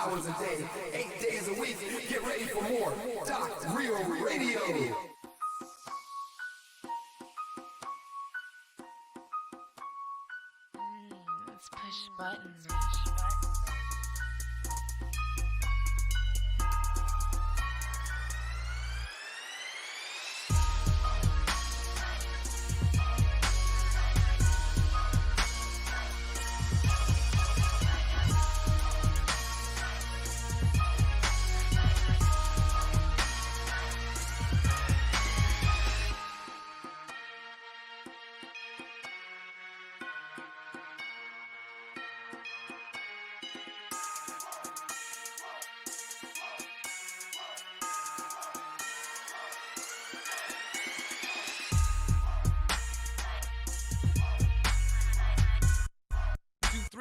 hours a day, 8 days a week. Get ready for more Doc Real Radio. Let's push buttons.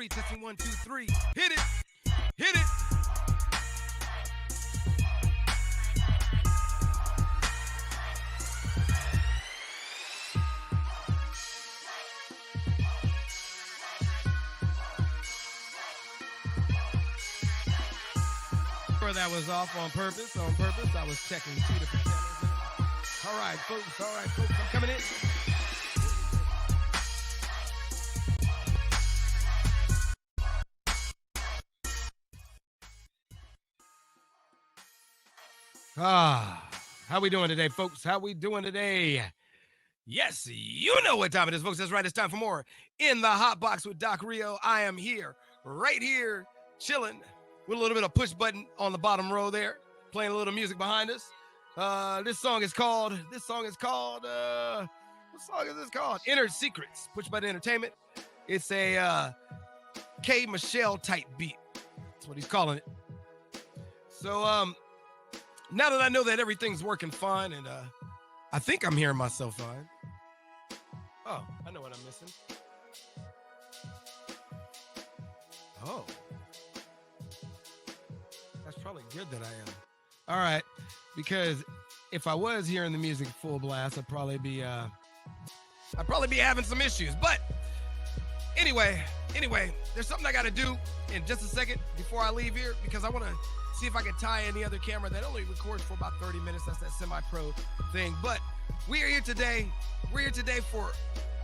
Testing 1, 2, 3. Hit it. Hit it. That was off on purpose. I was checking 2 different channels. All right, folks. I'm coming in. How we doing today, folks? How we doing today? Yes, you know what time it is, folks. That's right. It's time for more In the Hot Box with Doc Rio. I am here, right here, chilling with a little bit of push button on the bottom row there, playing a little music behind us. This song is called, what song is this called? Inner Secrets, Push Button Entertainment. It's a K. Michelle type beat. That's what he's calling it. So, now that I know that everything's working fine, and I think I'm hearing myself fine. Oh, I know what I'm missing. Oh. That's probably good that I am. All right, because if I was hearing the music full blast, I'd probably be having some issues. But anyway, there's something I got to do in just a second before I leave here, because I want to see if I can tie in the other camera that only records for about 30 minutes. That's that semi-pro thing. But we are here today. We're here today for,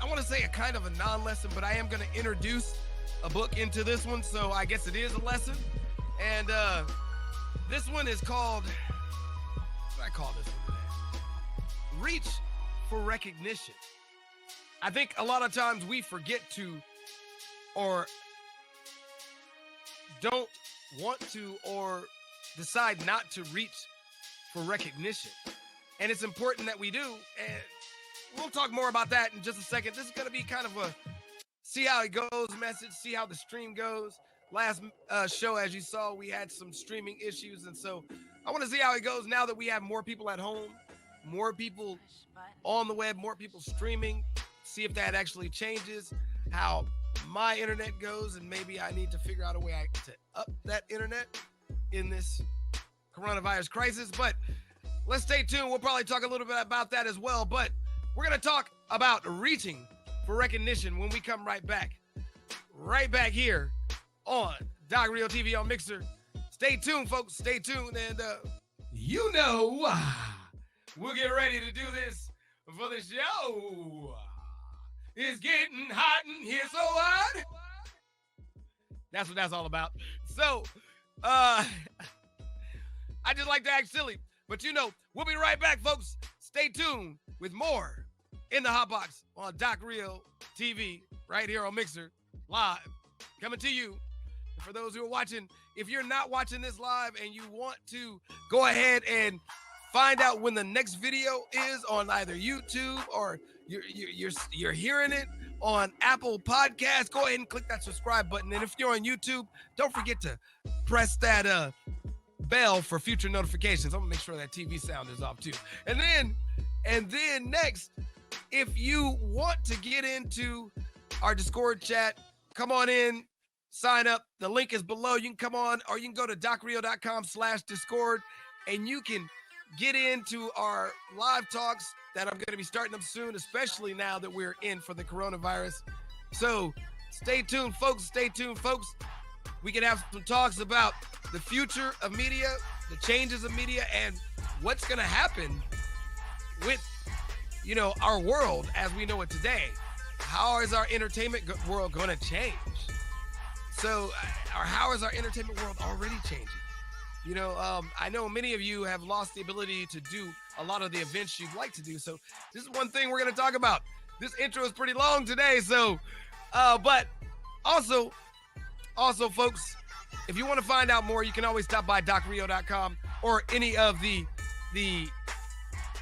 I want to say, a kind of a non-lesson, but I am going to introduce a book into this one. So I guess it is a lesson. And this one is called, what do I call this one today? Reach for Recognition. I think a lot of times we forget to, or don't want to, or decide not to reach for recognition. And it's important that we do. And we'll talk more about that in just a second. This is going to be kind of a see how it goes message, see how the stream goes. Last show, as you saw, we had some streaming issues. And so I want to see how it goes now that we have more people at home, more people on the web, more people streaming. See if that actually changes how my internet goes, and maybe I need to figure out a way to up that internet in this coronavirus crisis. But let's stay tuned. We'll probably talk a little bit about that as well. But we're going to talk about reaching for recognition when we come right back here on Doc Rio TV on Mixer. Stay tuned, folks. Stay tuned. And you know, we'll get ready to do this for the show. It's getting hot in here, so what? That's what that's all about. So, I just like to act silly. But you know, we'll be right back, folks. Stay tuned with more In the Hot Box on Doc Rio TV, right here on Mixer, live, coming to you. And for those who are watching, if you're not watching this live and you want to go ahead and find out when the next video is on either YouTube or you're hearing it on Apple Podcasts, go ahead and click that subscribe button. And if you're on YouTube, don't forget to press that bell for future notifications. I'm gonna make sure that TV sound is off too. And then next, if you want to get into our Discord chat, come on in, sign up. The link is below. You can come on, or you can go to docrio.com/Discord, and you can get into our live talks that I'm going to be starting them soon, especially now that we're in for the coronavirus. So stay tuned, folks. Stay tuned, folks. We can have some talks about the future of media, the changes of media, and what's going to happen with, our world as we know it today. How is our entertainment world going to change? So, how is our entertainment world already changing? I know many of you have lost the ability to do a lot of the events you'd like to do. So this is one thing we're going to talk about. This intro is pretty long today. So, but also, folks, if you want to find out more, you can always stop by docrio.com or any of the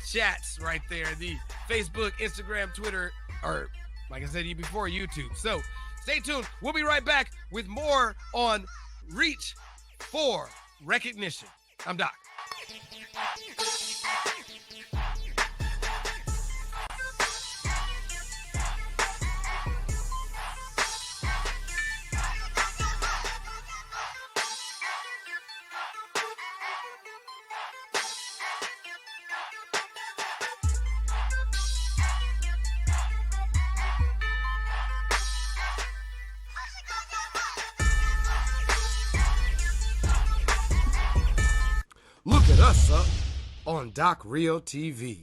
chats right there, the Facebook, Instagram, Twitter, or like I said to you before, YouTube. So stay tuned. We'll be right back with more on Reach for Recognition. I'm Doc. Look at us up on Doc Rio TV.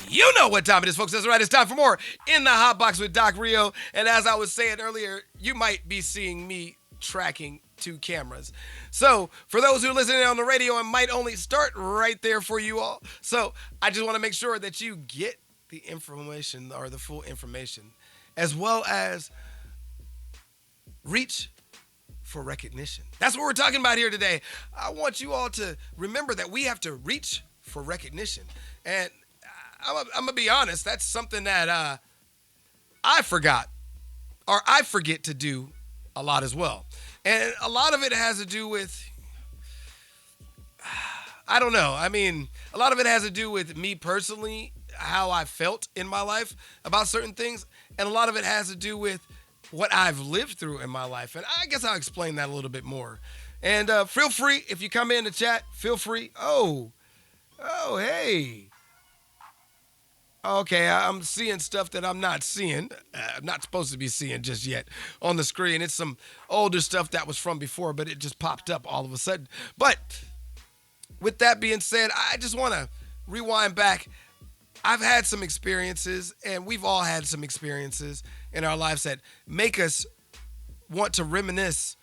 You know what time it is, folks. That's right. It's time for more In the Hot Box with Doc Rio. And as I was saying earlier, you might be seeing me tracking two cameras. So for those who are listening on the radio, I might only start right there for you all. So I just want to make sure that you get the information or the full information, as well as reach for recognition. That's what we're talking about here today. I want you all to remember that we have to reach for recognition. And I'm going to be honest, that's something that I forgot, or I forget to do a lot as well. And a lot of it has to do with, I don't know. I mean, a lot of it has to do with me personally, how I felt in my life about certain things. And a lot of it has to do with what I've lived through in my life. And I guess I'll explain that a little bit more. And feel free, if you come in the chat, feel free. Oh, hey. Okay, I'm seeing stuff that I'm not seeing. I'm not supposed to be seeing just yet on the screen. It's some older stuff that was from before, but it just popped up all of a sudden. But with that being said, I just want to rewind back. I've had some experiences, and we've all had some experiences in our lives that make us want to reminisce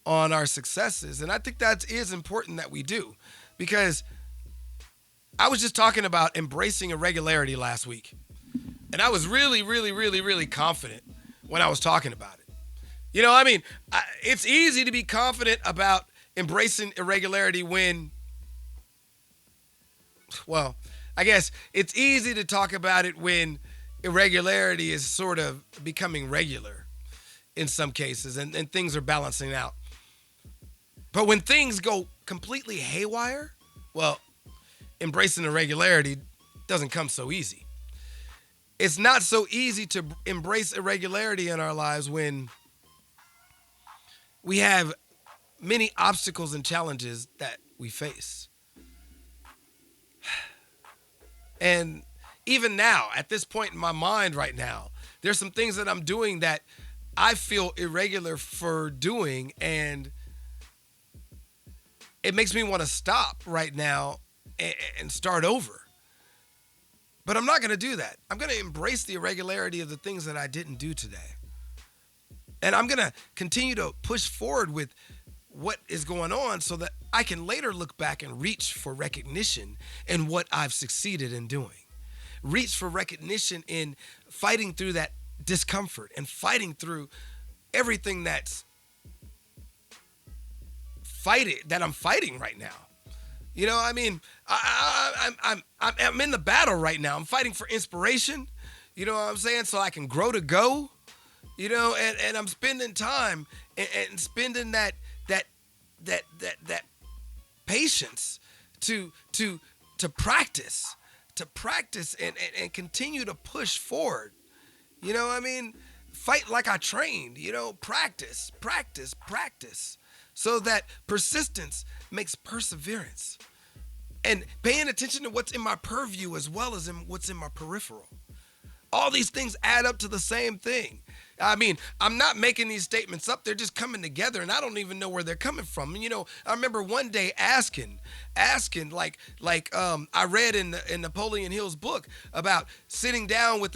on our successes. And I think that is important that we do, because I was just talking about embracing irregularity last week. And I was really, really, really, really confident when I was talking about it. It's easy to be confident about embracing irregularity when, well, I guess it's easy to talk about it when irregularity is sort of becoming regular in some cases and things are balancing out. But when things go completely haywire, well, embracing irregularity doesn't come so easy. It's not so easy to embrace irregularity in our lives when we have many obstacles and challenges that we face. And even now, at this point in my mind right now, there's some things that I'm doing that I feel irregular for doing, and it makes me want to stop right now and start over. But I'm not going to do that. I'm going to embrace the irregularity of the things that I didn't do today. And I'm going to continue to push forward with what is going on so that I can later look back and reach for recognition in what I've succeeded in doing. Reach for recognition in fighting through that discomfort and fighting through everything that I'm fighting right now. I'm in the battle right now. I'm fighting for inspiration. You know what I'm saying? So I can grow to go. And I'm spending time and spending that patience to practice and continue to push forward. Fight like I trained, practice, so that persistence makes perseverance. And paying attention to what's in my purview as well as in what's in my peripheral. All these things add up to the same thing. I mean, I'm not making these statements up. They're just coming together, and I don't even know where they're coming from. And, you know, I remember one day asking, I read in Napoleon Hill's book about sitting down with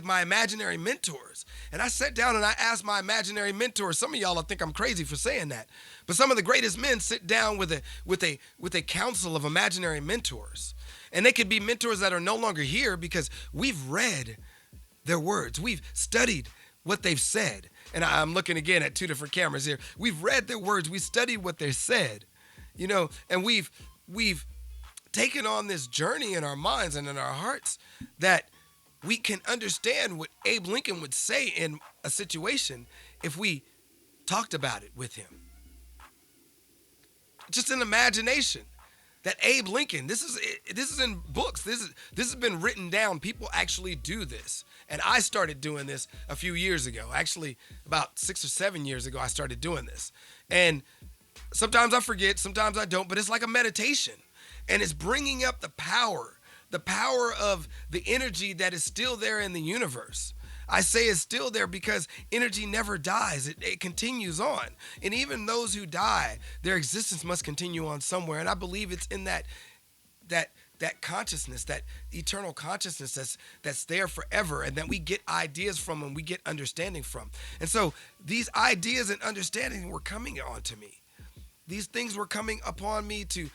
my imaginary mentors. And I sat down and I asked my imaginary mentors. Some of y'all will think I'm crazy for saying that, but some of the greatest men sit down with a council of imaginary mentors. And they could be mentors that are no longer here because we've read their words. We've studied what they've said. And I'm looking again at two different cameras here. We've read their words. We studied what they said, you know, and we've taken on this journey in our minds and in our hearts that we can understand what Abe Lincoln would say in a situation if we talked about it with him. Just an imagination. That Abe Lincoln, this is in books. This has been written down. People actually do this. And I started doing this a few years ago. Actually, about 6 or 7 years ago, I started doing this. And sometimes I forget, sometimes I don't, but it's like a meditation. And it's bringing up the power of the energy that is still there in the universe. I say it's still there because energy never dies. It continues on. And even those who die, their existence must continue on somewhere. And I believe it's in that consciousness, that eternal consciousness that's there forever, and that we get ideas from and we get understanding from. And so these ideas and understanding were coming onto me. These things were coming upon me to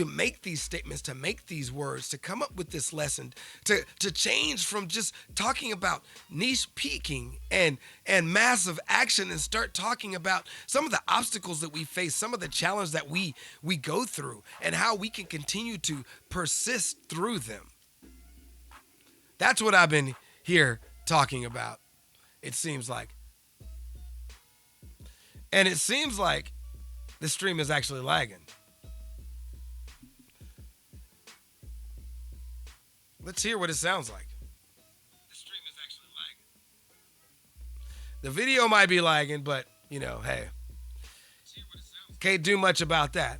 make these statements, to make these words, to come up with this lesson, to change from just talking about niche peaking and massive action and start talking about some of the obstacles that we face, some of the challenges that we go through, and how we can continue to persist through them. That's what I've been here talking about, it seems like. And it seems like the stream is actually lagging. Let's hear what it sounds like. The stream is actually lagging. The video might be lagging, but, you know, hey. Let's hear what it sounds like. Can't do much about that.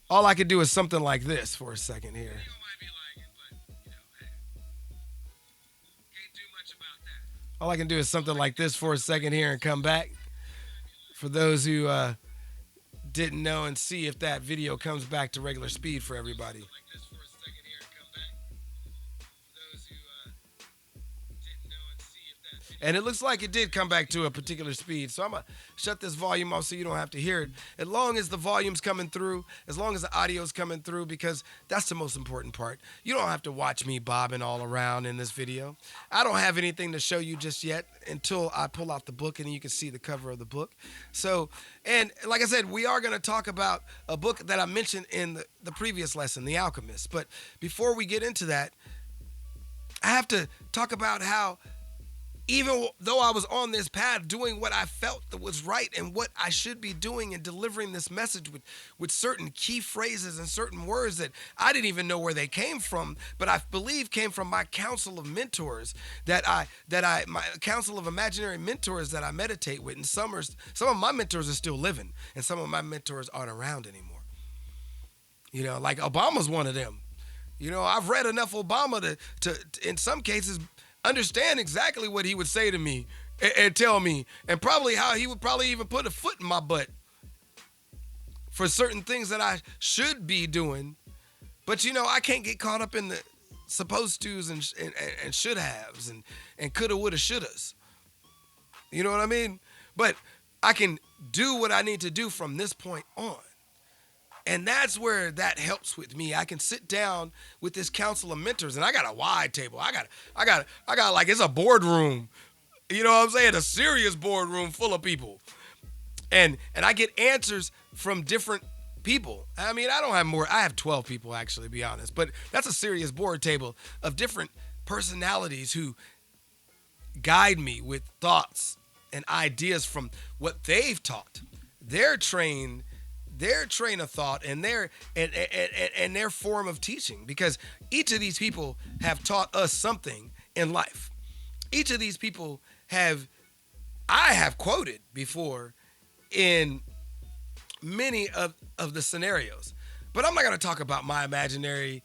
All I could do is something like this for a second here. The video might be lagging, but, you know, hey. Can't do much about that. All I can do is something like this for a second here and come back. For those who didn't know, and see if that video comes back to regular speed for everybody. And it looks like it did come back to a particular speed. So I'm going to shut this volume off so you don't have to hear it. As long as the volume's coming through, as long as the audio's coming through, because that's the most important part. You don't have to watch me bobbing all around in this video. I don't have anything to show you just yet until I pull out the book and you can see the cover of the book. So, and like I said, we are going to talk about a book that I mentioned in the previous lesson, The Alchemist. But before we get into that, I have to talk about how even though I was on this path doing what I felt that was right and what I should be doing and delivering this message with certain key phrases and certain words that I didn't even know where they came from, but I believe came from my council of mentors my council of imaginary mentors that I meditate with. And some of my mentors are still living, and some of my mentors aren't around anymore. You know, like Obama's one of them. You know, I've read enough Obama to in some cases understand exactly what he would say to me and tell me, and probably how he would probably even put a foot in my butt for certain things that I should be doing. But, you know, I can't get caught up in the supposed to's and should haves and coulda, woulda, shouldas. You know what I mean? But I can do what I need to do from this point on. And that's where that helps with me. I can sit down with this council of mentors, and I got a wide table. I got like, it's a boardroom. You know what I'm saying? A serious boardroom full of people. And I get answers from different people. I mean, I don't have more. I have 12 people, actually, to be honest. But that's a serious board table of different personalities who guide me with thoughts and ideas from what they've taught. Their train of thought and their form of teaching, because each of these people have taught us something in life. Each of these people I have quoted before in many of the scenarios, but I'm not going to talk about my imaginary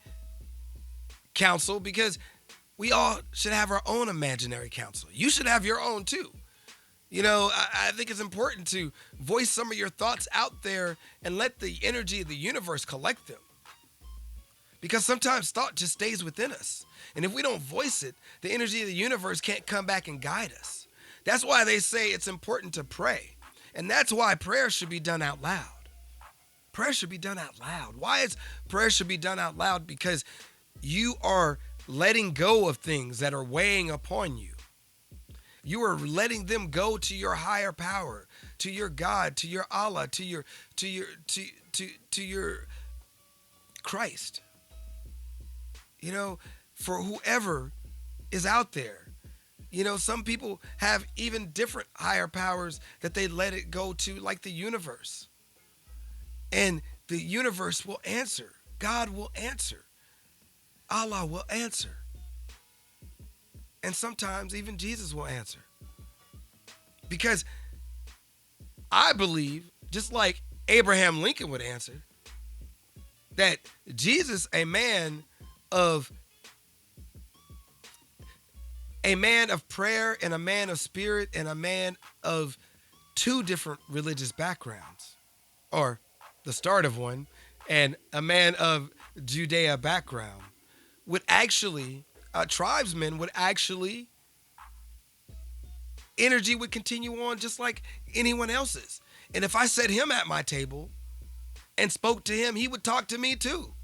counsel, because we all should have our own imaginary counsel. You should have your own too. You know, I think it's important to voice some of your thoughts out there and let the energy of the universe collect them. Because sometimes thought just stays within us. And if we don't voice it, the energy of the universe can't come back and guide us. That's why they say it's important to pray. And that's why prayer should be done out loud. Prayer should be done out loud. Why is prayer should be done out loud? Because you are letting go of things that are weighing upon you. You are letting them go to your higher power, to your God, to your Allah, to your Christ. You know, for whoever is out there. You know, some people have even different higher powers that they let it go to, like the universe. And the universe will answer. God will answer. Allah will answer. And sometimes even Jesus will answer. Because I believe, just like Abraham Lincoln would answer, that Jesus, a man of prayer and a man of spirit and a man of two different religious backgrounds, or the start of one, and a man of Judea background, would actually, tribesmen would actually, energy would continue on just like anyone else's. And if I set him at my table and spoke to him, he would talk to me too.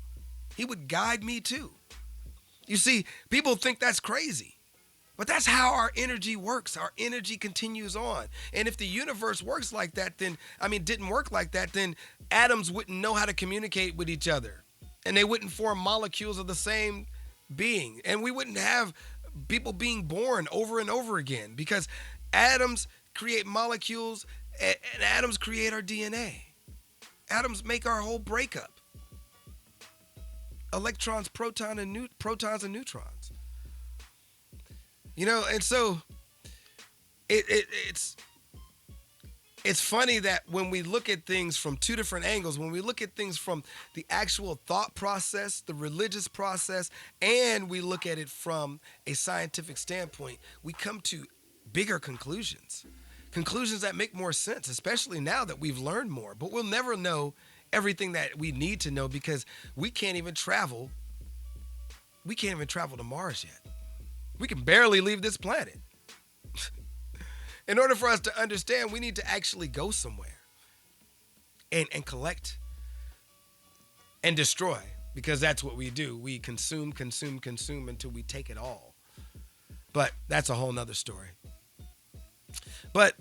He would guide me too. You see, people think that's crazy, but that's how our energy works. Our energy continues on. And if the universe works like that, didn't work like that, then atoms wouldn't know how to communicate with each other. And they wouldn't form molecules of the same being. And we wouldn't have people being born over and over again, because atoms create molecules and atoms create our DNA. Atoms make our whole breakup. Electrons, protons, and neutrons. You know, and so it's funny that when we look at things from two different angles, when we look at things from the actual thought process, the religious process, and we look at it from a scientific standpoint, we come to bigger conclusions that make more sense, especially now that we've learned more. But we'll never know everything that we need to know, because we can't even travel to Mars yet. We can barely leave this planet. In order for us to understand, we need to actually go somewhere and collect and destroy, because that's what we do. We consume until we take it all. But that's a whole nother story. But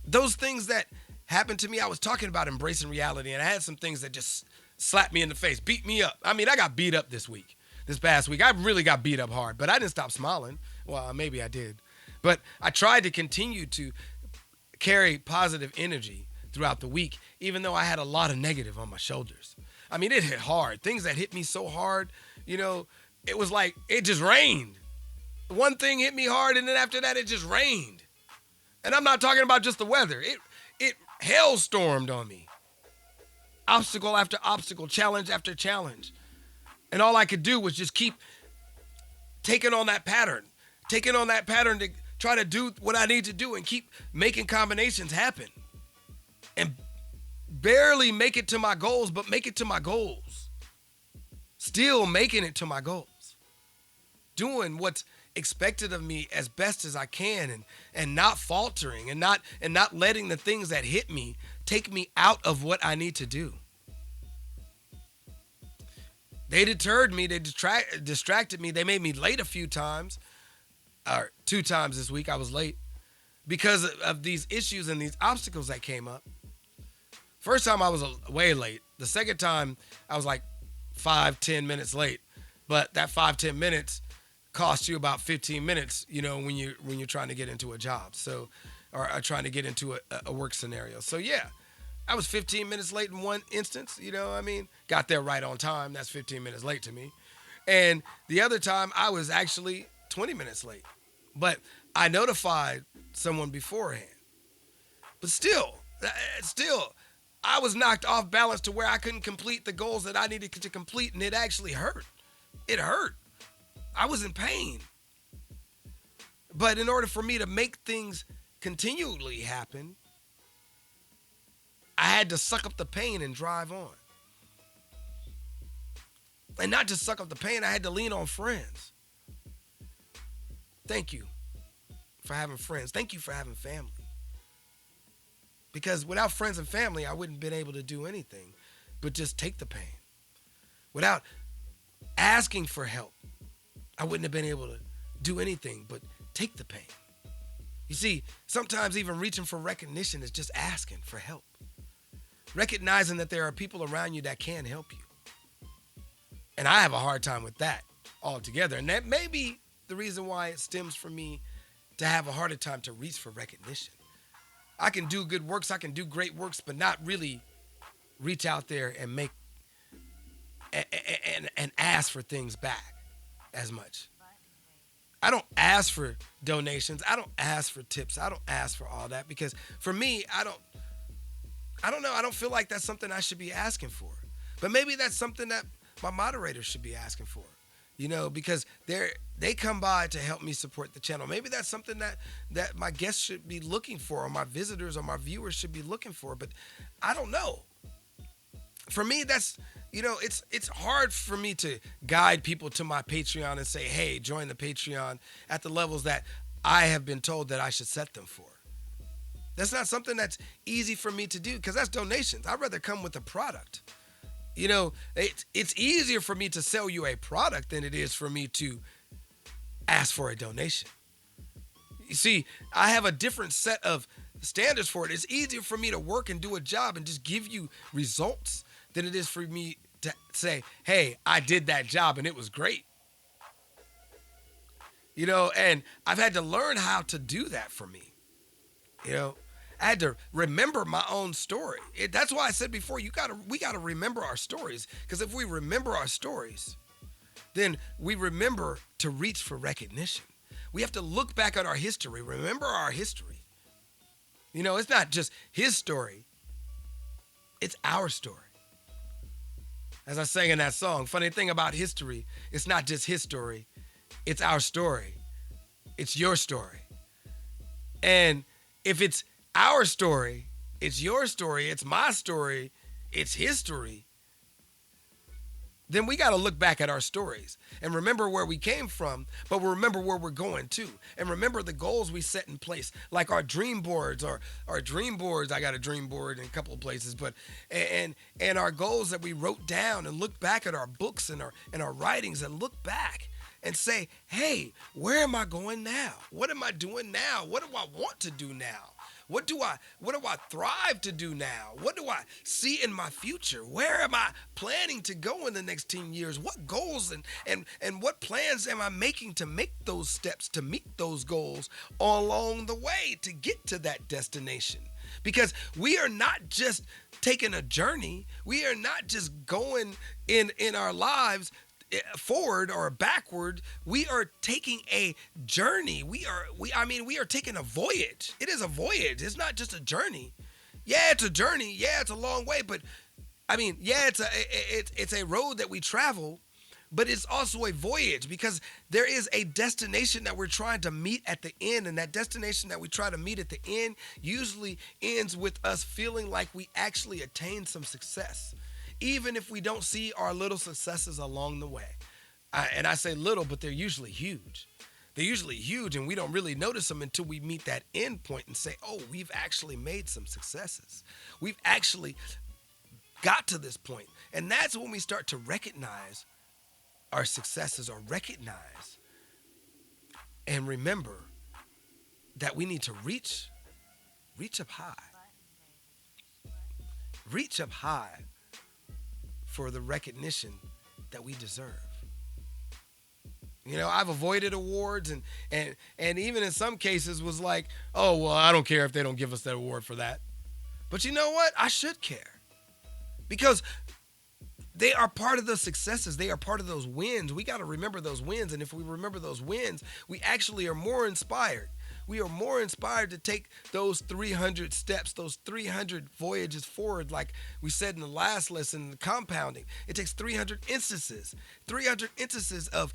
those things that happened to me, I was talking about embracing reality, and I had some things that just slapped me in the face, beat me up. I mean, I got beat up this past week. I really got beat up hard, but I didn't stop smiling. Well, maybe I did. But I tried to continue to carry positive energy throughout the week, even though I had a lot of negative on my shoulders. I mean, it hit hard. Things that hit me so hard, you know, it was like it just rained. One thing hit me hard, and then after that, it just rained. And I'm not talking about just the weather. It hailstormed on me. Obstacle after obstacle, challenge after challenge. And all I could do was just keep taking on that pattern to try to do what I need to do and keep making combinations happen. And barely make it to my goals, but make it to my goals. Still making it to my goals. Doing what's expected of me as best as I can, and not faltering and not letting the things that hit me take me out of what I need to do. They deterred me, they distracted me, they made me late a few times, or 2 times this week I was late because of these issues and these obstacles that came up. First time I was way late. The second time I was like 5-10 minutes late, but that 5-10 minutes costs you about 15 minutes, you know, when you're trying to get into a job, so, or trying to get into a work scenario. So yeah, I was 15 minutes late in one instance, you know, I mean, got there right on time. That's 15 minutes late to me. And the other time I was actually 20 minutes late, but I notified someone beforehand. But still, I was knocked off balance to where I couldn't complete the goals that I needed to complete, and it actually hurt. It hurt. I was in pain. But in order for me to make things continually happen, I had to suck up the pain and drive on. And not just suck up the pain, I had to lean on friends. Thank you for having friends. Thank you for having family. Because without friends and family, I wouldn't have been able to do anything but just take the pain. Without asking for help, I wouldn't have been able to do anything but take the pain. You see, sometimes even reaching for recognition is just asking for help. Recognizing that there are people around you that can help you. And I have a hard time with that altogether. And that may be the reason why it stems from me to have a harder time to reach for recognition. I can do good works, I can do great works, but not really reach out there and make and ask for things back as much. I don't ask for donations. I don't ask for tips. I don't ask for all that because for me, I don't know. I don't feel like that's something I should be asking for. But maybe that's something that my moderators should be asking for, because they come by to help me support the channel. Maybe that's something that my guests should be looking for, or my visitors or my viewers should be looking for. But I don't know. For me, that's, it's hard for me to guide people to my Patreon and say, hey, join the Patreon at the levels that I have been told that I should set them for. That's not something that's easy for me to do because that's donations. I'd rather come with a product. It's easier for me to sell you a product than it is for me to ask for a donation. You see, I have a different set of standards for it. It's easier for me to work and do a job and just give you results than it is for me to say, hey, I did that job and it was great. And I've had to learn how to do that for me. I had to remember my own story. That's why I said before, we gotta remember our stories. Because if we remember our stories, then we remember to reach for recognition. We have to look back at our history, remember our history. It's not just his story, it's our story. As I sang in that song, funny thing about history, it's not just his story, it's our story. It's your story. And if it's our story, it's your story, it's my story, it's history, then we got to look back at our stories and remember where we came from, but remember where we're going to, and remember the goals we set in place, like our dream boards or our dream boards. I got a dream board in a couple of places, but and our goals that we wrote down, and look back at our books and our writings and look back and say, hey, where am I going now? What am I doing now? What do I want to do now? What do I thrive to do now? What do I see in my future? Where am I planning to go in the next 10 years? What goals and what plans am I making to make those steps to meet those goals along the way to get to that destination? Because we are not just taking a journey. We are not just going in our lives forward or backward. We are taking a journey. We are taking a voyage. It is a voyage. It's not just a journey. Yeah, it's a journey. Yeah, it's a long way, but it's a road that we travel, but it's also a voyage because there is a destination that we're trying to meet at the end, and that destination that we try to meet at the end usually ends with us feeling like we actually attained some success, even if we don't see our little successes along the way. And I say little, but they're usually huge. They're usually huge, and we don't really notice them until we meet that end point and say, oh, we've actually made some successes. We've actually got to this point. And that's when we start to recognize our successes, or recognize and remember that we need to reach up high. Reach up high for the recognition that we deserve. I've avoided awards and even in some cases was like, oh, well, I don't care if they don't give us that award for that. But you know what? I should care. Because they are part of the successes. They are part of those wins. We got to remember those wins. And if we remember those wins, we actually are more inspired. we are more inspired to take those 300 steps, those 300 voyages forward, like we said in the last lesson, the compounding. It takes 300 instances of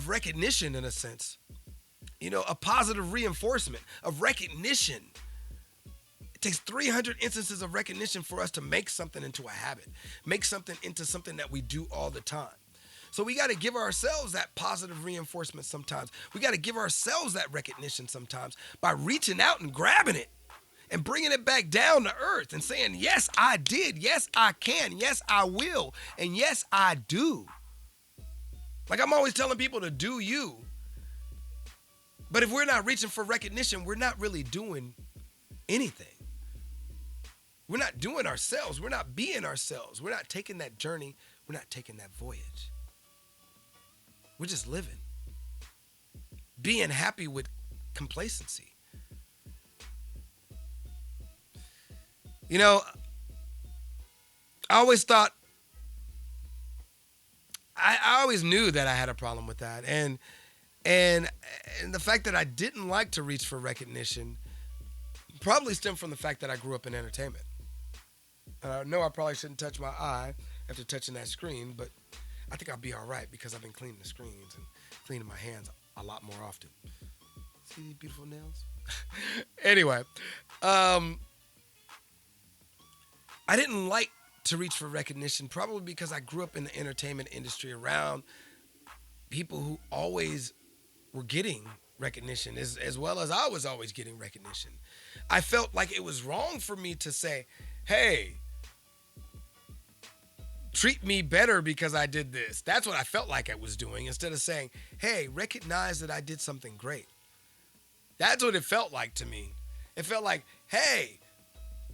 recognition, in a sense. You know, a positive reinforcement of recognition. It takes 300 instances of recognition for us to make something into a habit, make something into something that we do all the time. So we got to give ourselves that positive reinforcement sometimes. We got to give ourselves that recognition sometimes by reaching out and grabbing it and bringing it back down to earth and saying, yes, I did. Yes, I can. Yes, I will. And yes, I do. Like I'm always telling people to do you. But if we're not reaching for recognition, we're not really doing anything. We're not doing ourselves. We're not being ourselves. We're not taking that journey. We're not taking that voyage. We're just living. Being happy with complacency. You know, I always thought, I always knew that I had a problem with that. And the fact that I didn't like to reach for recognition probably stemmed from the fact that I grew up in entertainment. No, I probably shouldn't touch my eye after touching that screen, but I think I'll be all right because I've been cleaning the screens and cleaning my hands a lot more often. See these beautiful nails? Anyway, I didn't like to reach for recognition probably because I grew up in the entertainment industry around people who always were getting recognition as well as I was always getting recognition. I felt like it was wrong for me to say, hey, treat me better because I did this. That's what I felt like I was doing instead of saying, hey, recognize that I did something great. That's what it felt like to me. It felt like, hey,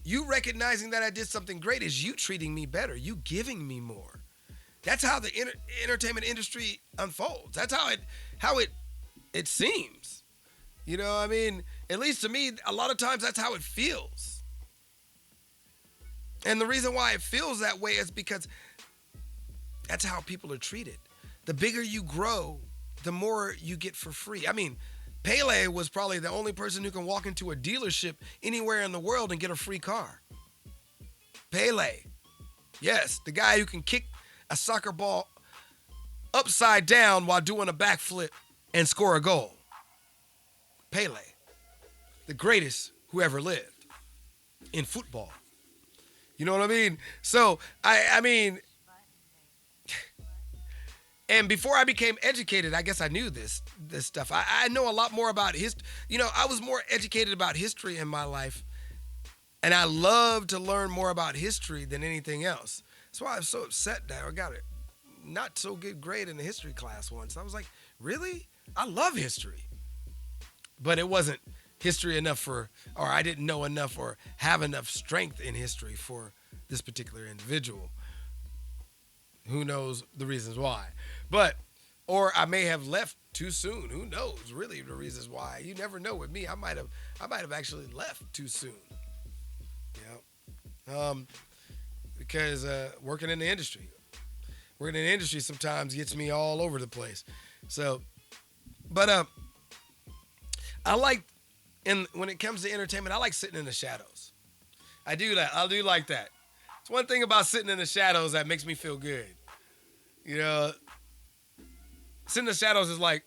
you recognizing that I did something great is you treating me better, you giving me more. That's how the entertainment industry unfolds. That's how it seems. You know, I mean, at least to me, a lot of times that's how it feels. And the reason why it feels that way is because that's how people are treated. The bigger you grow, the more you get for free. I mean, Pele was probably the only person who can walk into a dealership anywhere in the world and get a free car. Pele. Yes, the guy who can kick a soccer ball upside down while doing a backflip and score a goal. Pele. The greatest who ever lived in football. You know what I mean? So, I mean, and before I became educated, I guess I knew this stuff. I know a lot more about history. You know, I was more educated about history in my life, and I love to learn more about history than anything else. That's why I was so upset that I got a not so good grade in the history class once. I was like, really? I love history. But it wasn't history enough or I didn't know enough or have enough strength in history for this particular individual. Who knows the reasons why? Or I may have left too soon. Who knows really the reasons why? You never know with me. I might have actually left too soon. You know? Because working in the industry sometimes gets me all over the place. So, but I like, when it comes to entertainment, I like sitting in the shadows. I do that. I do like that. It's one thing about sitting in the shadows that makes me feel good. You know, sitting in the shadows is like,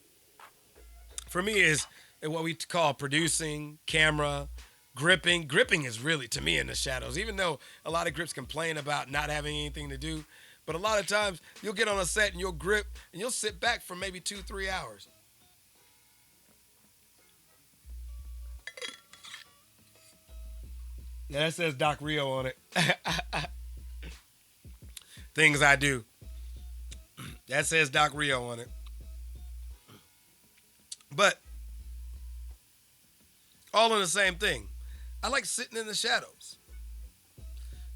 for me, is what we call producing, camera, gripping. Gripping is really, to me, in the shadows, even though a lot of grips complain about not having anything to do. But a lot of times, you'll get on a set and you'll grip and you'll sit back for maybe 2-3 hours. Yeah, that says Doc Rio on it. Things I do. That says Doc Rio on it. But all in the same thing. I like sitting in the shadows.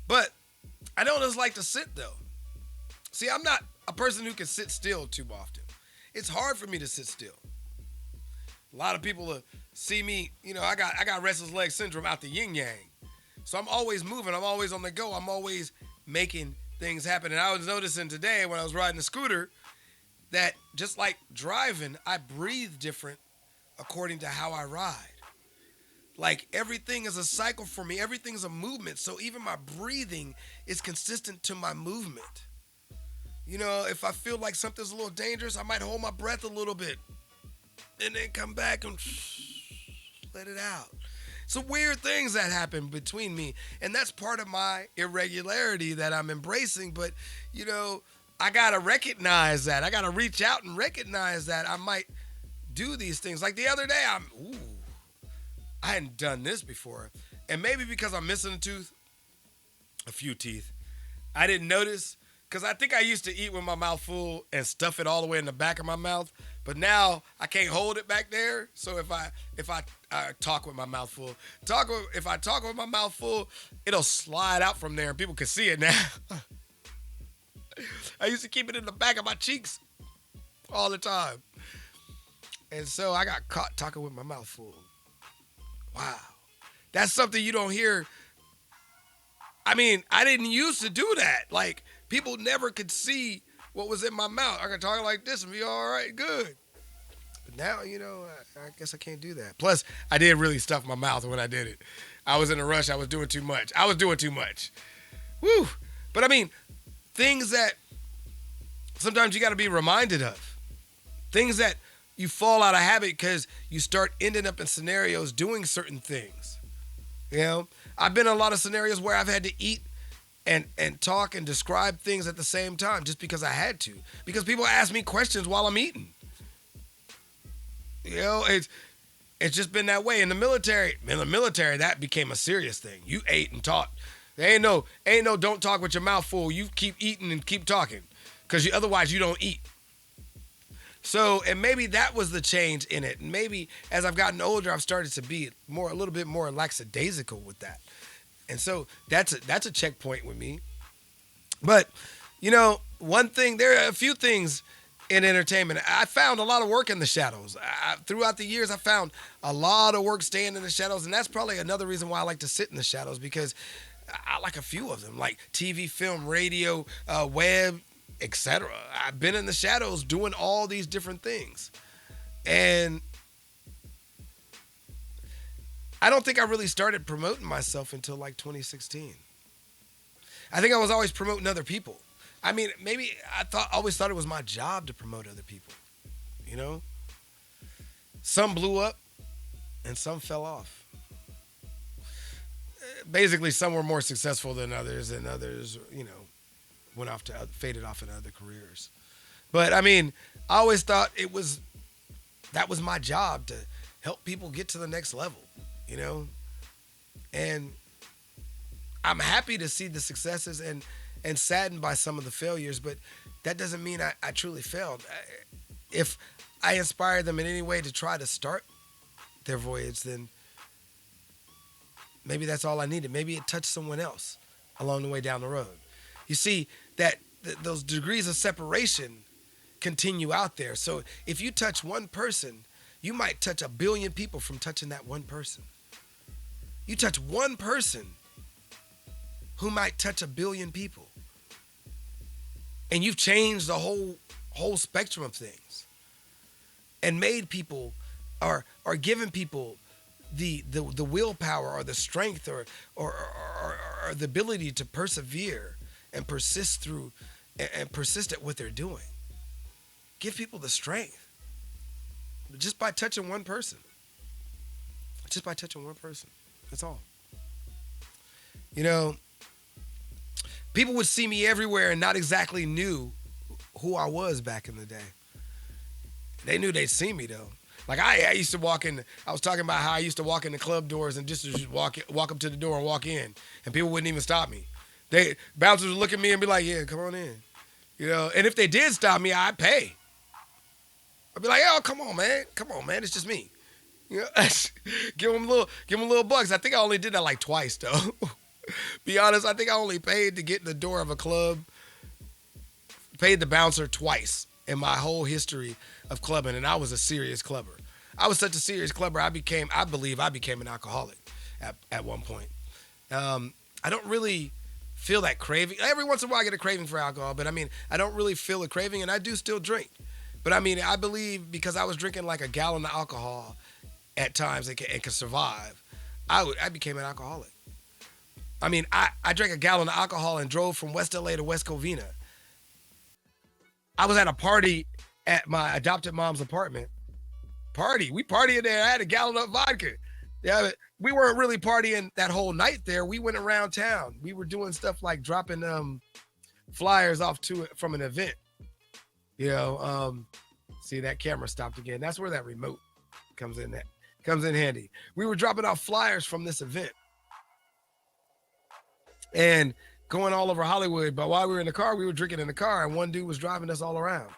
But I don't just like to sit, though. See, I'm not a person who can sit still too often. It's hard for me to sit still. A lot of people see me, you know, I got restless leg syndrome out the yin yang. So I'm always moving. I'm always on the go. I'm always making things happen. And I was noticing today when I was riding the scooter that just like driving, I breathe different according to how I ride. Like everything is a cycle for me. Everything is a movement. So even my breathing is consistent to my movement. You know, if I feel like something's a little dangerous, I might hold my breath a little bit and then come back and let it out. Some weird things that happen between me. And that's part of my irregularity that I'm embracing. But, you know, I got to recognize that. I got to reach out and recognize that I might do these things. Like the other day, I hadn't done this before. And maybe because I'm missing a few teeth, I didn't notice. Because I think I used to eat with my mouth full and stuff it all the way in the back of my mouth. But now I can't hold it back there. So if I talk with my mouth full, if I talk with my mouth full, it'll slide out from there and people can see it now. I used to keep it in the back of my cheeks all the time. And so I got caught talking with my mouth full. Wow. That's something you don't hear. I mean, I didn't used to do that. Like, people never could see what was in my mouth. I could talk like this and be all right, good. But now, you know, I guess I can't do that. Plus, I did really stuff my mouth when I did it. I was in a rush. I was doing too much. Woo. But I mean, things that sometimes you got to be reminded of. Things that you fall out of habit because you start ending up in scenarios doing certain things. You know, I've been in a lot of scenarios where I've had to eat and talk and describe things at the same time just because I had to. Because people ask me questions while I'm eating. You know, it's just been that way. In the military, that became a serious thing. You ate and talked. There ain't no don't talk with your mouth full. You keep eating and keep talking. Because otherwise you don't eat. So, and maybe that was the change in it. And maybe as I've gotten older, I've started to be a little bit more lackadaisical with that. And so that's a checkpoint with me. But, you know, there are a few things in entertainment. I found a lot of work in the shadows. Throughout the years, I found a lot of work staying in the shadows. And that's probably another reason why I like to sit in the shadows, because I like a few of them, like TV, film, radio, web, etc. I've been in the shadows doing all these different things. And I don't think I really started promoting myself until like 2016. I think I was always promoting other people. I mean, maybe always thought it was my job to promote other people. You know? Some blew up and some fell off. Basically, some were more successful than others, and others, you know, faded off into other careers. But I mean, I always thought that was my job to help people get to the next level, you know? And I'm happy to see the successes and saddened by some of the failures, but that doesn't mean I truly failed. If I inspire them in any way to try to start their voyage, then maybe that's all I needed. Maybe it touched someone else along the way down the road. You see that those degrees of separation continue out there. So if you touch one person, you might touch 1 billion people from touching that one person. You touch one person who might touch 1 billion people. And you've changed the whole spectrum of things. And made people or given people the willpower or the strength or the ability to persevere and persist through and persist at what they're doing. Give people the strength. Just by touching one person. Just by touching one person. That's all. You know, people would see me everywhere and not exactly knew who I was back in the day. They knew they'd see me though. Like I used to walk in, I was talking about how I used to walk in the club doors and just walk up to the door and walk in, and people wouldn't even stop me. Bouncers would look at me and be like, yeah, come on in. You know, and if they did stop me, I'd pay. I'd be like, oh, come on, man, it's just me. You know, give them a little bucks. I think I only did that like twice though. Be honest, I think I only paid to get in the door of a club, paid the bouncer twice in my whole history of clubbing, and I was a serious clubber. I was such a serious clubber, I believe I became an alcoholic at one point. I don't really feel that craving. Every once in a while I get a craving for alcohol, but I mean, I don't really feel a craving, and I do still drink. But I mean, I believe because I was drinking like a gallon of alcohol at times and could survive, I became an alcoholic. I mean, I drank a gallon of alcohol and drove from West LA to West Covina. I was at a party at my adopted mom's apartment. We partied there. I had a gallon of vodka. Yeah, but we weren't really partying that whole night there. We went around town. We were doing stuff like dropping flyers off from an event. You know, see, that camera stopped again. That's where that remote comes in handy. We were dropping off flyers from this event and going all over Hollywood. But while we were in the car, we were drinking in the car, and one dude was driving us all around.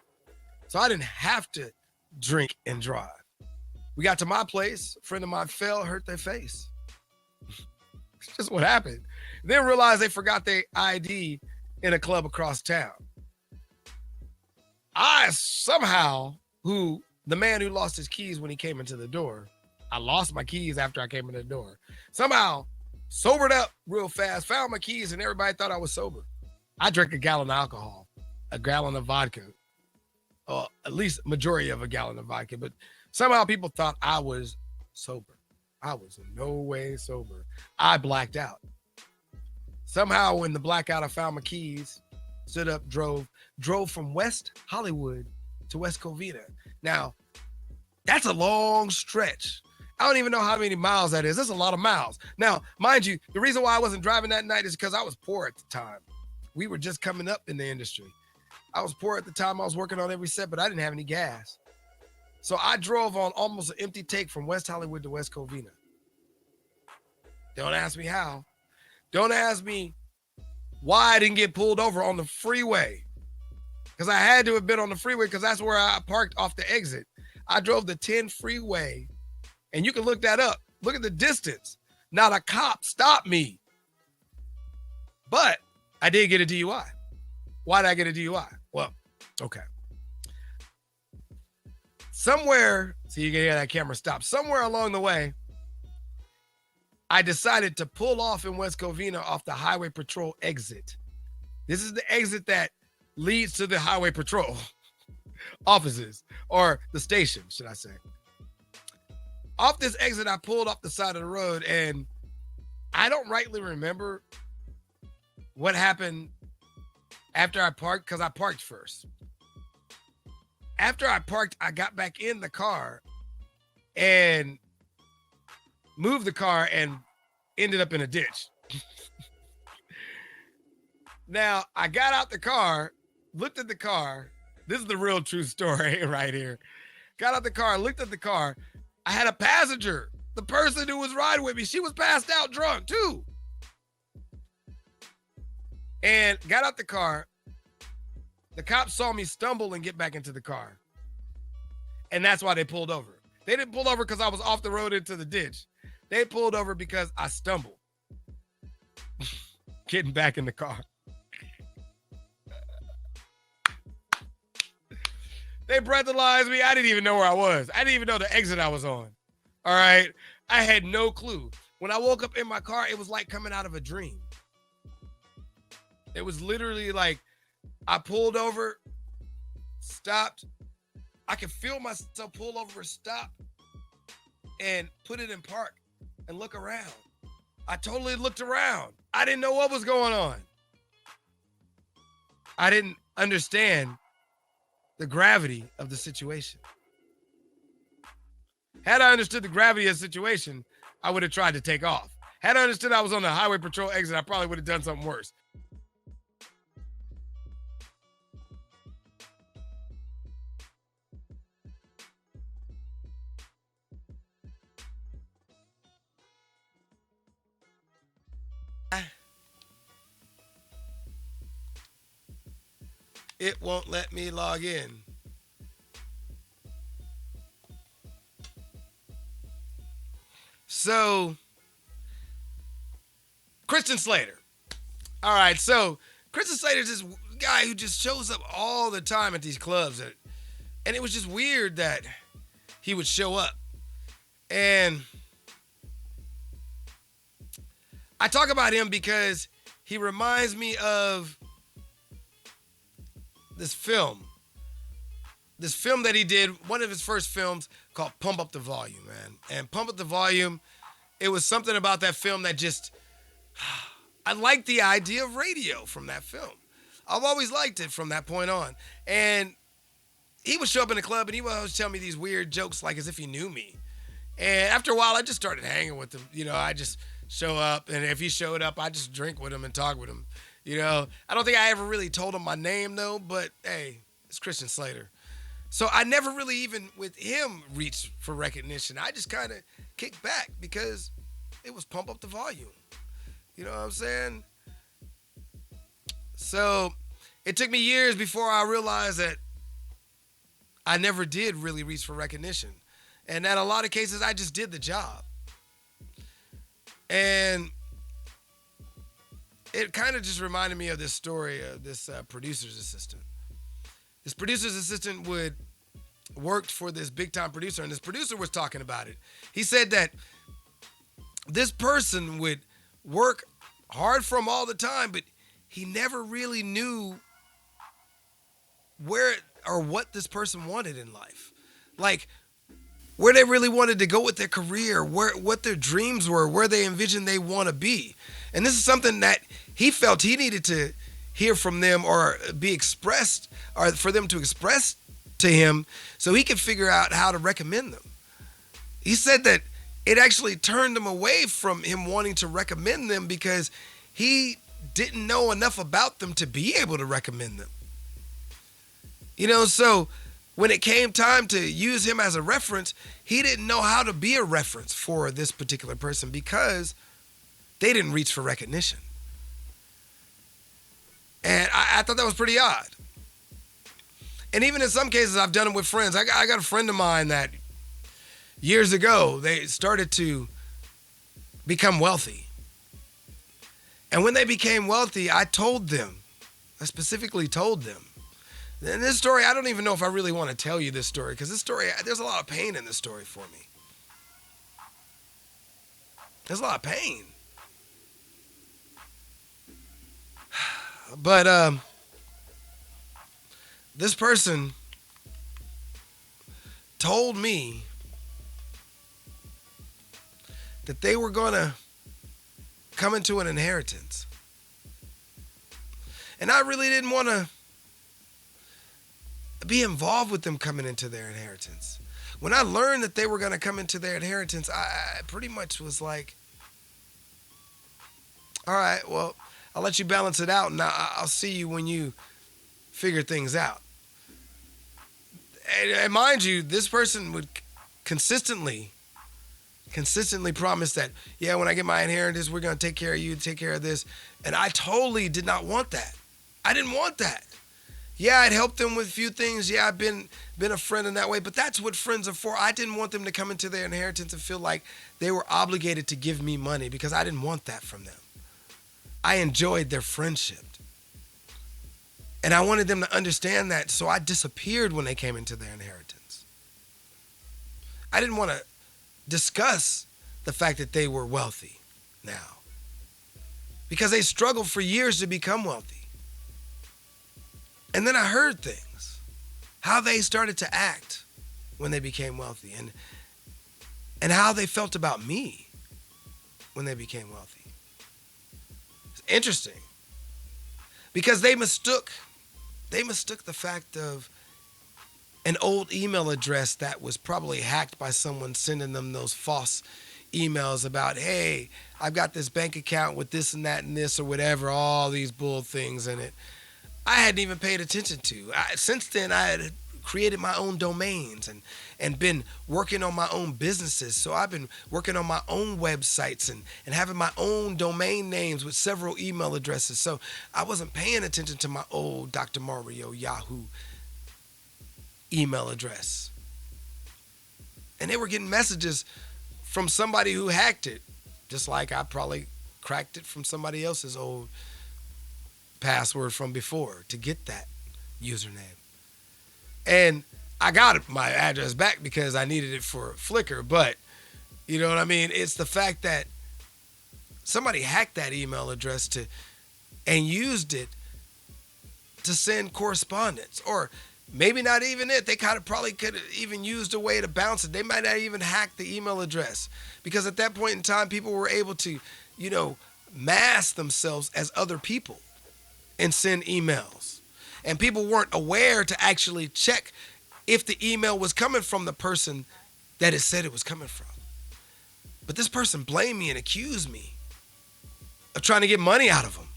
So I didn't have to drink and drive. We got to my place. A friend of mine fell, hurt their face. It's just what happened. Then realized they forgot their ID in a club across town. I somehow, the man who lost his keys when he came into the door, I lost my keys after I came in the door. Somehow sobered up real fast, found my keys, and everybody thought I was sober. I drank a gallon of alcohol, a gallon of vodka, or at least majority of a gallon of vodka, but somehow people thought I was sober. I was in no way sober. I blacked out. Somehow when the blackout, I found my keys, stood up, drove from West Hollywood to West Covina. Now, that's a long stretch. I don't even know how many miles that is. That's a lot of miles. Now, mind you, the reason why I wasn't driving that night is because I was poor at the time. We were just coming up in the industry. I was poor at the time. I was working on every set, but I didn't have any gas. So I drove on almost an empty tank from West Hollywood to West Covina. Don't ask me how. Don't ask me why I didn't get pulled over on the freeway. Because I had to have been on the freeway because that's where I parked off the exit. I drove the 10 freeway, and you can look that up. Look at the distance. Not a cop stopped me. But I did get a DUI. Why did I get a DUI? Well, okay. Somewhere, so you can hear that camera stop. Somewhere along the way, I decided to pull off in West Covina off the Highway Patrol exit. This is the exit that leads to the Highway Patrol offices, or the station, should I say. Off this exit, I pulled off the side of the road, and I don't rightly remember what happened after I parked, because I parked first. After I parked, I got back in the car and moved the car and ended up in a ditch. Now, I got out the car, looked at the car. This is the real true story right here. Got out the car, looked at the car. I had a passenger. The person who was riding with me, she was passed out drunk too. And got out the car. The cops saw me stumble and get back into the car. And that's why they pulled over. They didn't pull over because I was off the road into the ditch. They pulled over because I stumbled. Getting back in the car. They breathalyzed me. I didn't even know where I was. I didn't even know the exit I was on. All right. I had no clue. When I woke up in my car, it was like coming out of a dream. It was literally like I pulled over, stopped. I could feel myself pull over, stop, and put it in park and look around. I totally looked around. I didn't know what was going on. I didn't understand the gravity of the situation. Had I understood the gravity of the situation, I would have tried to take off. Had I understood I was on the Highway Patrol exit, I probably would have done something worse. It won't let me log in. So, Christian Slater. All right, so Christian Slater's this guy who just shows up all the time at these clubs. And it was just weird that he would show up. And I talk about him because he reminds me of this film this film that he did, one of his first films called Pump Up the Volume, man. And Pump Up the Volume, it was something about that film that just, I liked the idea of radio from that film. I've always liked it from that point on. And he would show up in the club and he would always tell me these weird jokes like as if he knew me. And after a while, I just started hanging with him. You know, I just show up, and if he showed up, I just drink with him and talk with him. You know, I don't think I ever really told him my name, though, but hey, it's Christian Slater. So I never really even with him reached for recognition. I just kind of kicked back because it was Pump Up the Volume. You know what I'm saying? So it took me years before I realized that I never did really reach for recognition. And in a lot of cases, I just did the job. And it kind of just reminded me of this story of this producer's assistant. This producer's assistant worked for this big-time producer, and this producer was talking about it. He said that this person would work hard for him all the time, but he never really knew where or what this person wanted in life. Like, where they really wanted to go with their career, what their dreams were, where they envisioned they want to be. And this is something that he felt he needed to hear from them or be expressed, or for them to express to him so he could figure out how to recommend them. He said that it actually turned him away from him wanting to recommend them because he didn't know enough about them to be able to recommend them. You know, so when it came time to use him as a reference, he didn't know how to be a reference for this particular person because they didn't reach for recognition. And I thought that was pretty odd. And even in some cases, I've done it with friends. I got a friend of mine that years ago, they started to become wealthy. And when they became wealthy, I specifically told them. And this story, I don't even know if I really want to tell you this story, because this story, there's a lot of pain in this story for me. There's a lot of pain. But this person told me that they were going to come into an inheritance. And I really didn't want to be involved with them coming into their inheritance. When I learned that they were going to come into their inheritance, I pretty much was like, all right, well, I'll let you balance it out, and I'll see you when you figure things out. And mind you, this person would consistently promise that, yeah, when I get my inheritance, we're going to take care of you, take care of this. And I totally did not want that. I didn't want that. Yeah, I'd helped them with a few things. Yeah, I've been a friend in that way, but that's what friends are for. I didn't want them to come into their inheritance and feel like they were obligated to give me money because I didn't want that from them. I enjoyed their friendship. And I wanted them to understand that, so I disappeared when they came into their inheritance. I didn't want to discuss the fact that they were wealthy now because they struggled for years to become wealthy. And then I heard things, how they started to act when they became wealthy and how they felt about me when they became wealthy. It's interesting because they mistook the fact of an old email address that was probably hacked by someone sending them those false emails about, hey, I've got this bank account with this and that and this or whatever, all these bull things in it. I hadn't even paid attention to. Since then, I had created my own domains and been working on my own businesses. So I've been working on my own websites and having my own domain names with several email addresses. So I wasn't paying attention to my old Dr. Mario Yahoo email address. And they were getting messages from somebody who hacked it, just like I probably cracked it from somebody else's old password from before to get that username. And I got my address back because I needed it for Flickr, but you know what I mean? It's the fact that somebody hacked that email address and used it to send correspondence or Maybe not even it. They kind of probably could have even used a way to bounce it. They might not even hack the email address, because at that point in time, people were able to, mask themselves as other people and send emails. And people weren't aware to actually check if the email was coming from the person that it said it was coming from. But this person blamed me and accused me of trying to get money out of them,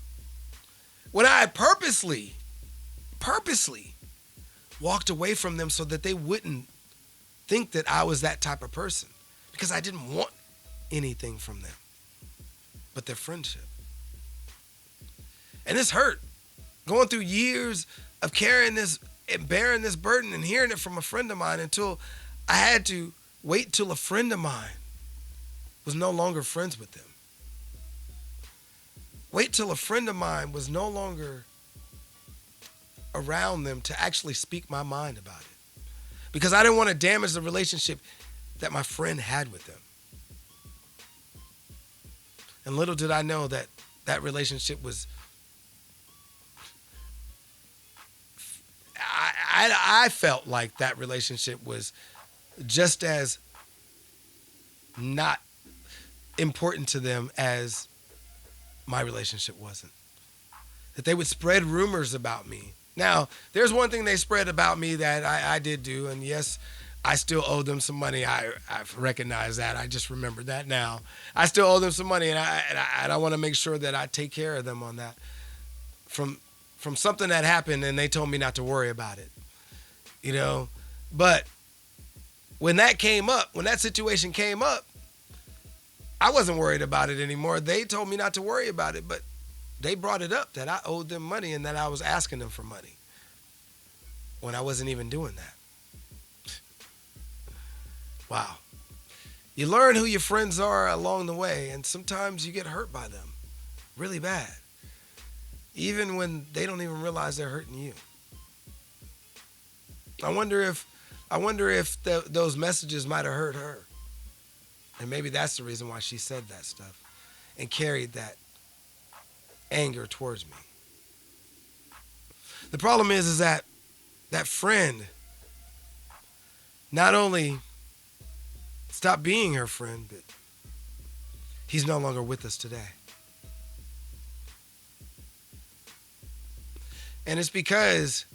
when I purposely walked away from them so that they wouldn't think that I was that type of person, because I didn't want anything from them but their friendship. And this hurt, going through years of carrying this and bearing this burden and hearing it from a friend of mine, until I had to wait till a friend of mine was no longer friends with them. Wait till a friend of mine was no longer around them to actually speak my mind about it, because I didn't want to damage the relationship that my friend had with them. And little did I know that that relationship was, I felt like that relationship was just as not important to them as my relationship wasn't. That they would spread rumors about me. Now, there's one thing they spread about me that I did do, and yes, I still owe them some money. I've recognized that. I just remembered that now. I still owe them some money, and I want to make sure that I take care of them on that. From something that happened, and they told me not to worry about it. But when that came up, when that situation came up, I wasn't worried about it anymore. They told me not to worry about it, but they brought it up that I owed them money and that I was asking them for money when I wasn't even doing that. Wow. You learn who your friends are along the way, and sometimes you get hurt by them really bad, even when they don't even realize they're hurting you. I wonder if those messages might have hurt her, and maybe that's the reason why she said that stuff and carried that anger towards me. The problem is that friend not only stopped being her friend, but he's no longer with us today. And it's because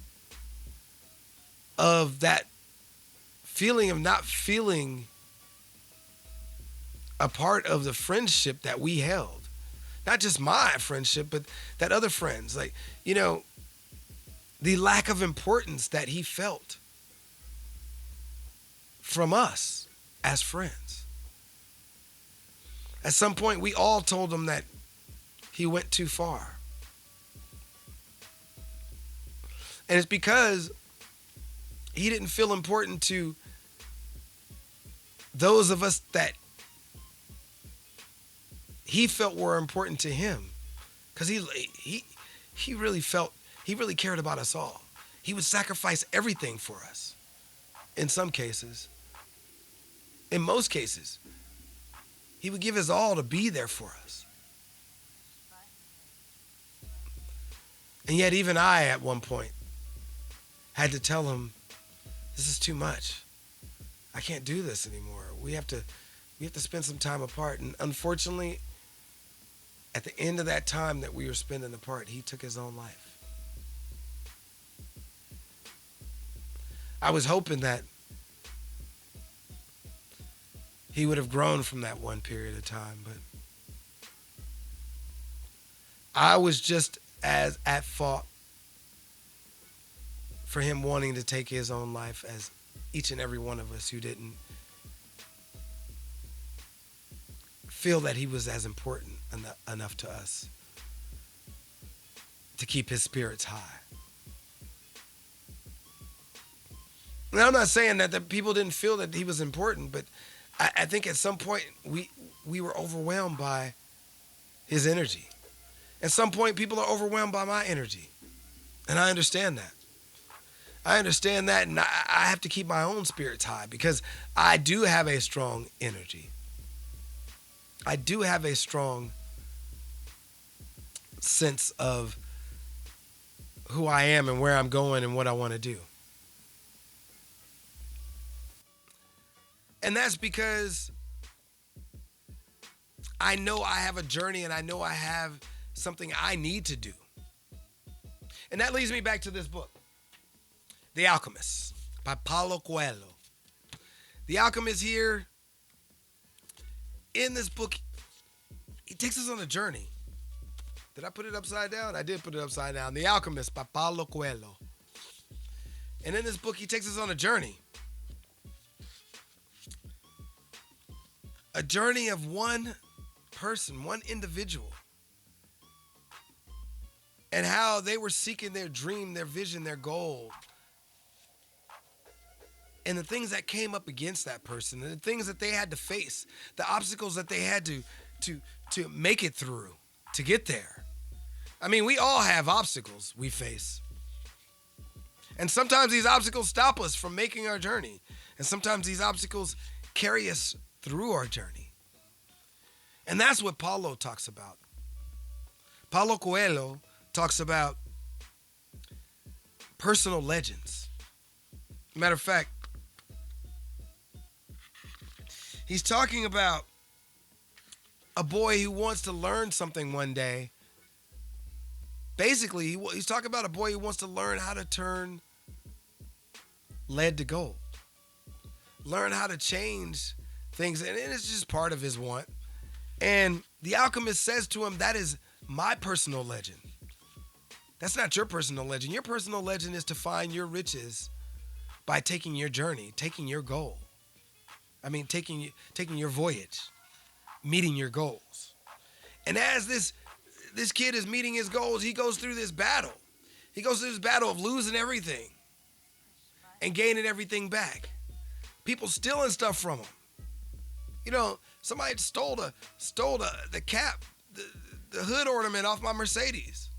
of that feeling of not feeling a part of the friendship that we held. Not just my friendship, but that other friends. Like, the lack of importance that he felt from us as friends. At some point, we all told him that he went too far. And it's because he didn't feel important to those of us that he felt were important to him, because he really cared about us all. He would sacrifice everything for us. In some cases, in most cases, he would give his all to be there for us. And yet even I, at one point, had to tell him, this is too much. I can't do this anymore. We have to spend some time apart. And unfortunately, at the end of that time that we were spending apart, he took his own life. I was hoping that he would have grown from that one period of time, but I was just as at fault for him wanting to take his own life as each and every one of us who didn't feel that he was as important enough to us to keep his spirits high. Now, I'm not saying that the people didn't feel that he was important, but I think at some point we were overwhelmed by his energy. At some point, people are overwhelmed by my energy. And I understand that. And I have to keep my own spirits high, because I do have a strong energy. I do have a strong sense of who I am and where I'm going and what I want to do. And that's because I know I have a journey and I know I have something I need to do. And that leads me back to this book, The Alchemist by Paulo Coelho. The Alchemist here, in this book, he takes us on a journey. Did I put it upside down? I did put it upside down. The Alchemist by Paulo Coelho. And in this book, he takes us on a journey. A journey of one person, one individual. And how they were seeking their dream, their vision, their goal. And the things that came up against that person, and the things that they had to face, the obstacles that they had to make it through, to get there. I mean, we all have obstacles we face. And sometimes these obstacles stop us from making our journey. And sometimes these obstacles carry us through our journey. And that's what Paulo talks about. Paulo Coelho talks about personal legends. Matter of fact, he's talking about a boy who wants to learn something one day. Basically, he's talking about a boy who wants to learn how to turn lead to gold. Learn how to change things, and it's just part of his want. And the Alchemist says to him, that is my personal legend. That's not your personal legend. Your personal legend is to find your riches by taking your journey, taking your goal. I mean, taking your voyage, meeting your goals. And as this kid is meeting his goals, he goes through this battle. He goes through this battle of losing everything and gaining everything back. People stealing stuff from him. You know, somebody stole the cap, the hood ornament off my Mercedes.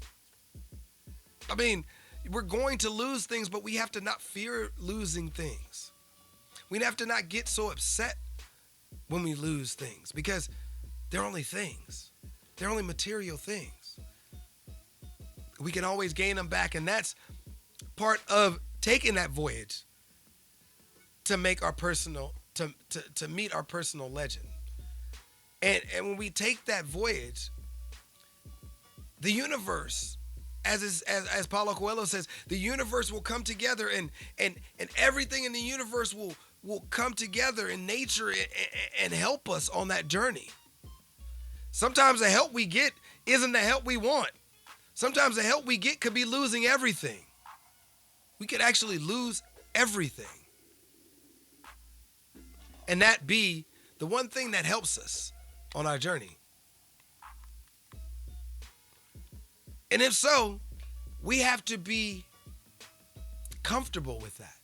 I mean, we're going to lose things, but we have to not fear losing things. We have to not get so upset when we lose things, because they're only things. They're only material things. We can always gain them back, and that's part of taking that voyage to make our personal, to meet our personal legend. And when we take that voyage, the universe, as Paulo Coelho says, the universe will come together, and everything in the universe will come together in nature and help us on that journey. Sometimes the help we get isn't the help we want. Sometimes the help we get could be losing everything. We could actually lose everything. And that be the one thing that helps us on our journey. And if so, we have to be comfortable with that.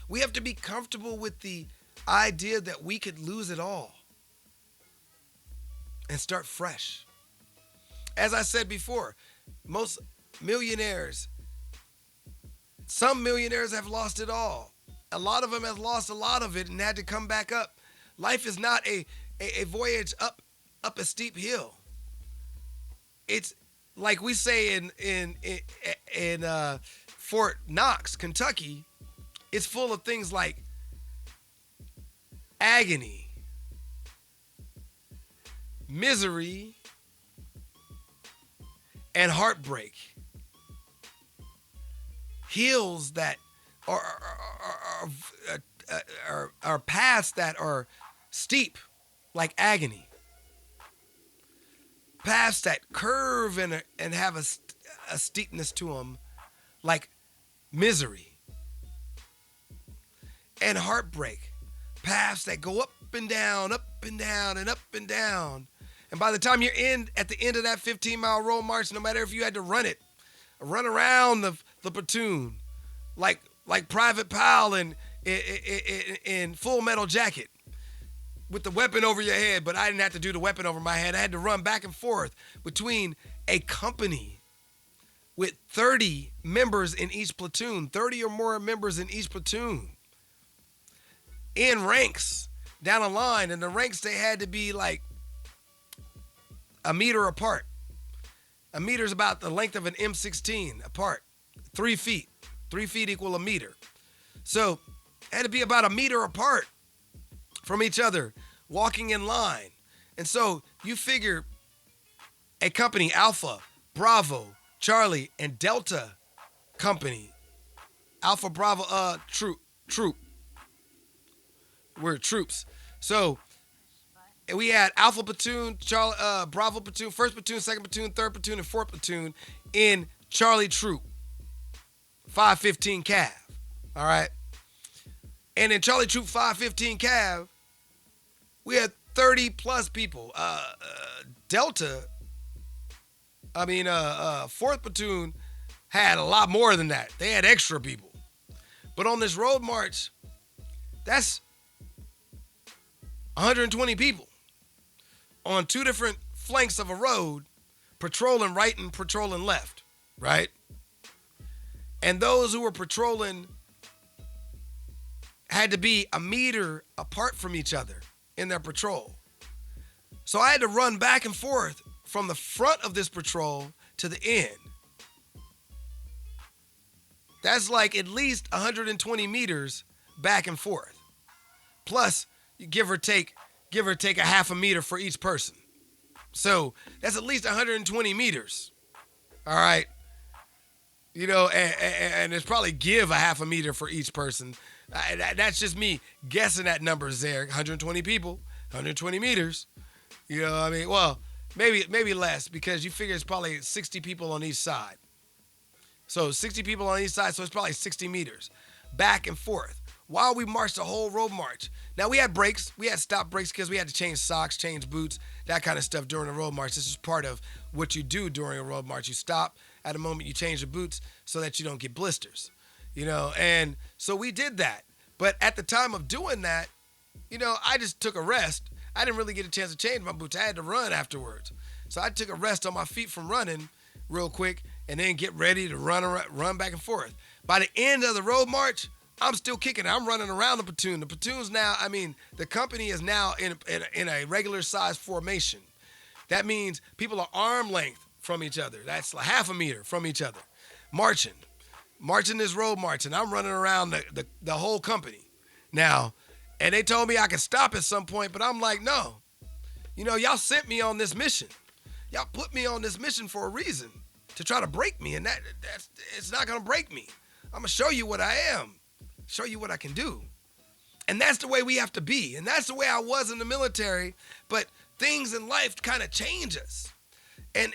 We have to be comfortable with the idea that we could lose it all and start fresh. As I said before, most millionaires, some millionaires have lost it all. A lot of them have lost a lot of it and had to come back up. Life is not a voyage up a steep hill. It's like we say in Fort Knox, Kentucky. It's full of things like agony, misery, and heartbreak. Hills that are paths that are steep, like agony. Paths that curve and have a steepness to them, like misery. And heartbreak. Paths that go up and down, up and down, and up and down. And by the time you're at the end of that 15-mile road march, no matter if you had to run around the platoon, like Private Powell in Full Metal Jacket, with the weapon over your head, but I didn't have to do the weapon over my head. I had to run back and forth between a company with 30 members in each platoon, 30 or more members in each platoon, in ranks down a line, and the ranks, they had to be like a meter apart. A meter is about the length of an M16 apart. 3 feet. 3 feet equal a meter. So had to be about a meter apart from each other, walking in line. And so you figure a company, Alpha, Bravo, Charlie, and Delta company, Alpha, Bravo, troop. We're troops. So we had Alpha platoon, Charlie, Bravo platoon, first platoon, second platoon, third platoon, and fourth platoon in Charlie troop, 515 Cav. All right. And in Charlie troop 515 Cav, we had 30 plus people. Delta, fourth platoon had a lot more than that. They had extra people. But on this road march, that's 120 people on two different flanks of a road, patrolling right and patrolling left, right? And those who were patrolling had to be a meter apart from each other in their patrol. So I had to run back and forth from the front of this patrol to the end. That's like at least 120 meters back and forth. Plus, you give or take a half a meter for each person. So that's at least 120 meters. All right. You know, and it's probably give a half a meter for each person. That's just me guessing at numbers there. 120 people, 120 meters. You know what I mean? Well, maybe less, because you figure it's probably 60 people on each side. So 60 people on each side, so it's probably 60 meters back and forth while we marched the whole road march. Now, we had breaks. We had stop breaks because we had to change socks, change boots, that kind of stuff during the road march. This is part of what you do during a road march. You stop at a moment, you change the boots so that you don't get blisters, you know. And so we did that. But at the time of doing that, you know, I just took a rest. I didn't really get a chance to change my boots. I had to run afterwards. So I took a rest on my feet from running real quick and then get ready to run back and forth. By the end of the road march, I'm still kicking it. I'm running around the platoon. The platoon's now, the company is now in a regular size formation. That means people are arm length from each other. That's like half a meter from each other. Marching this road march, and I'm running around the whole company. Now, and they told me I could stop at some point, but I'm like, no. You know, y'all sent me on this mission. Y'all put me on this mission for a reason, to try to break me, and that's it's not gonna break me. I'm gonna show you what I am, show you what I can do. And that's the way we have to be, and that's the way I was in the military, but things in life kind of change us. And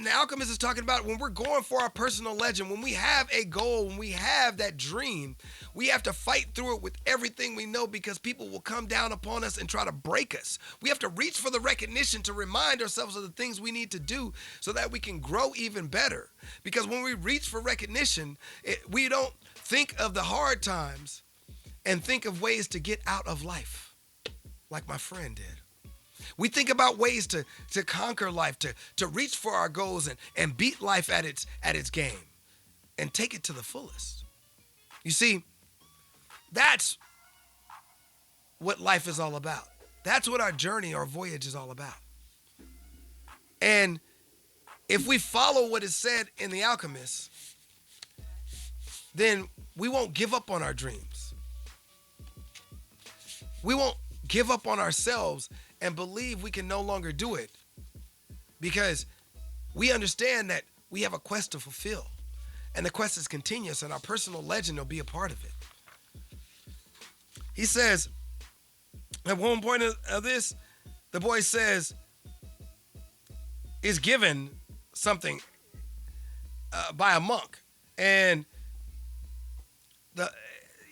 the Alchemist is talking about when we're going for our personal legend, when we have a goal, when we have that dream, we have to fight through it with everything we know, because people will come down upon us and try to break us. We have to reach for the recognition to remind ourselves of the things we need to do so that we can grow even better. Because when we reach for recognition, we don't think of the hard times and think of ways to get out of life, like my friend did. We think about ways to conquer life, to reach for our goals and beat life at its game and take it to the fullest. You see, that's what life is all about. That's what our journey, our voyage is all about. And if we follow what is said in The Alchemist, then we won't give up on our dreams. We won't give up on ourselves and believe we can no longer do it, because we understand that we have a quest to fulfill, and the quest is continuous, and our personal legend will be a part of it. He says, at one point of this, the boy says, is given something by a monk, and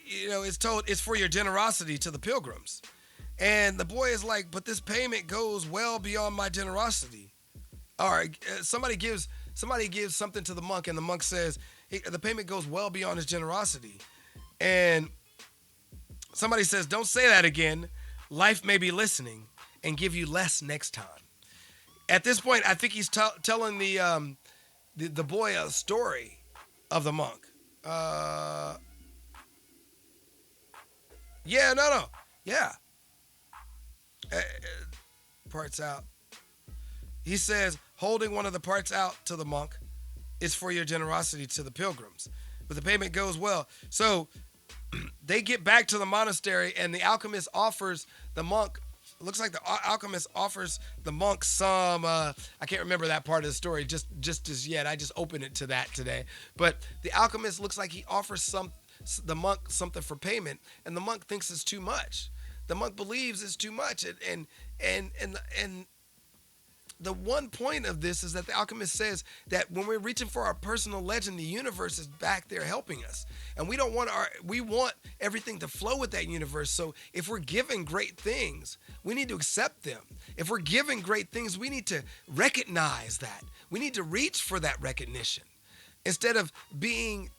it's told it's for your generosity to the pilgrims. And the boy is like, but this payment goes well beyond my generosity. All right, somebody gives something to the monk, and the monk says, hey, the payment goes well beyond his generosity. And somebody says, don't say that again. Life may be listening and give you less next time. At this point, I think he's telling the boy a story of the monk. Yeah. Parts out. He says, holding one of the parts out to the monk is for your generosity to the pilgrims, but the payment goes well. So they get back to the monastery, and the alchemist offers the monk. Looks like the alchemist offers the monk some. I can't remember that part of the story just as yet. I just opened it to that today. But the alchemist looks like he offers the monk something for payment, and the monk thinks it's too much. The monk believes it's too much, and the one point of this is that the alchemist says that when we're reaching for our personal legend, the universe is back there helping us, and we want everything to flow with that universe. So if we're given great things, we need to accept them. If we're given great things, we need to recognize that. We need to reach for that recognition instead of being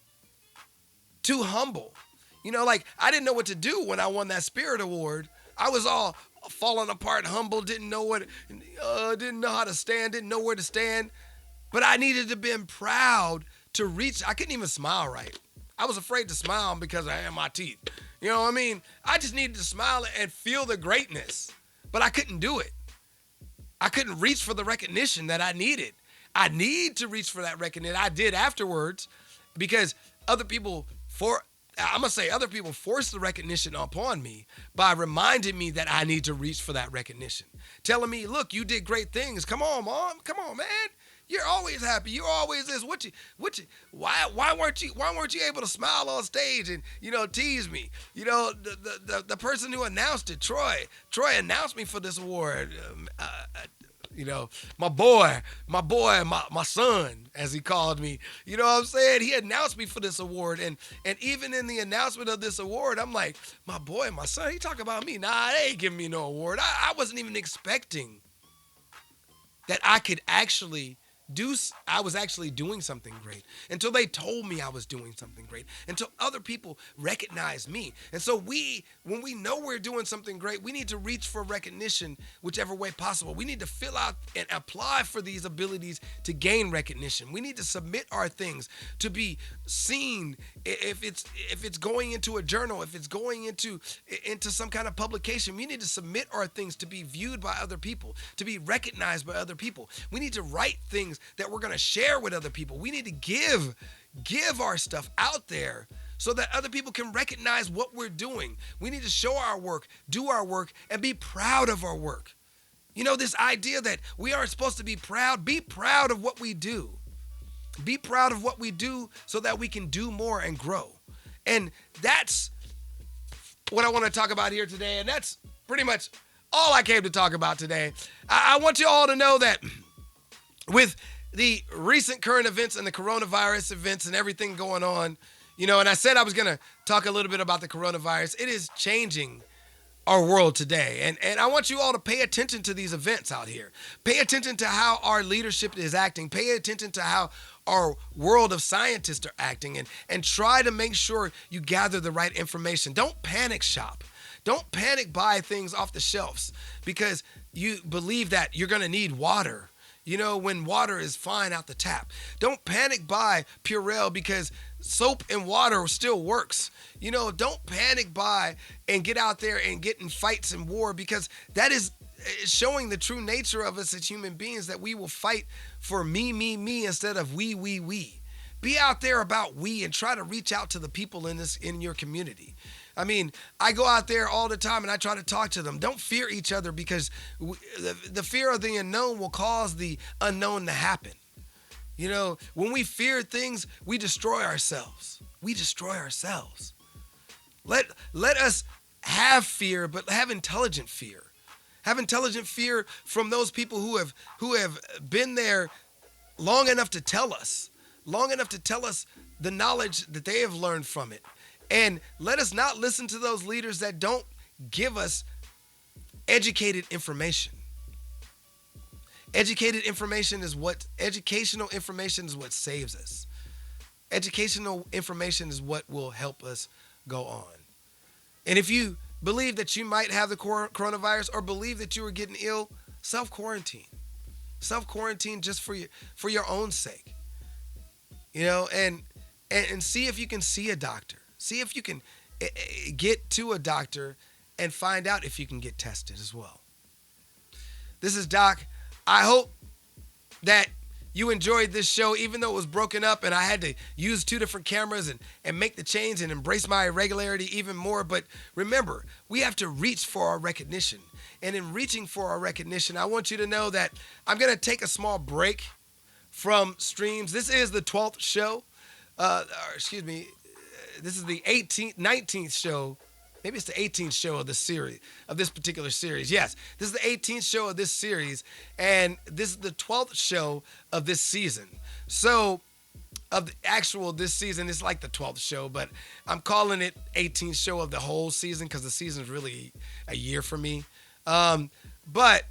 too humble. Like I didn't know what to do when I won that Spirit Award. I was all falling apart, humble, didn't know how to stand, didn't know where to stand. But I needed to be proud to reach. I couldn't even smile right. I was afraid to smile because I had my teeth. You know what I mean? I just needed to smile and feel the greatness, but I couldn't do it. I couldn't reach for the recognition that I needed. I need to reach for that recognition. I did afterwards because other people forced the recognition upon me by reminding me that I need to reach for that recognition. Telling me, look, you did great things. Come on, Mom. Come on, man. You're always happy. You're always this. Why weren't you able to smile on stage and, tease me? The person who announced it, Troy announced me for this award. My boy, my son, as he called me. You know what I'm saying? He announced me for this award. And even in the announcement of this award, I'm like, my boy, my son, he talk about me. Nah, they ain't giving me no award. I wasn't even expecting that I was actually doing something great until they told me I was doing something great, until other people recognized me. And so when we know we're doing something great, we need to reach for recognition whichever way possible. We need to fill out and apply for these abilities to gain recognition. We need to submit our things to be seen. If it's going into a journal, if it's going into some kind of publication, we need to submit our things to be viewed by other people, to be recognized by other people. We need to write things that we're going to share with other people. We need to give our stuff out there so that other people can recognize what we're doing. We need to show our work, do our work, and be proud of our work. This idea that we aren't supposed to be proud of what we do. Be proud of what we do so that we can do more and grow. And that's what I want to talk about here today. And that's pretty much all I came to talk about today. I want you all to know that with the recent current events and the coronavirus events and everything going on, and I said I was going to talk a little bit about the coronavirus. It is changing our world today. And I want you all to pay attention to these events out here. Pay attention to how our leadership is acting. Pay attention to how our world of scientists are acting, and try to make sure you gather the right information. Don't panic shop. Don't panic buy things off the shelves because you believe that you're going to need water, when water is fine out the tap. Don't panic buy Purell because soap and water still works. Don't panic buy and get out there and get in fights and war because that is showing the true nature of us as human beings, that we will fight for me instead of we. Be out there about we and try to reach out to the people in your community. I mean, I go out there all the time and I try to talk to them. Don't fear each other because the fear of the unknown will cause the unknown to happen. When we fear things, we destroy ourselves. Let us have fear, but have intelligent fear. Have intelligent fear from those people who have been there long enough to tell us the knowledge that they have learned from it. And let us not listen to those leaders that don't give us educated information. Educational information is what saves us. Educational information is what will help us go on. And if you believe that you might have the coronavirus or believe that you are getting ill, self-quarantine. Self-quarantine just for your own sake. And see if you can see a doctor. See if you can get to a doctor and find out if you can get tested as well. This is Doc. I hope that you enjoyed this show, even though it was broken up and I had to use 2 different cameras and make the change and embrace my irregularity even more. But remember, we have to reach for our recognition. And in reaching for our recognition, I want you to know that I'm going to take a small break from streams. This is the 12th show. This is the 19th show. Maybe it's the 18th show of this particular series. Yes, this is the 18th show of this series, and this is the 12th show of this season. So, this season is like the 12th show, but I'm calling it 18th show of the whole season because the season is really a year for me. But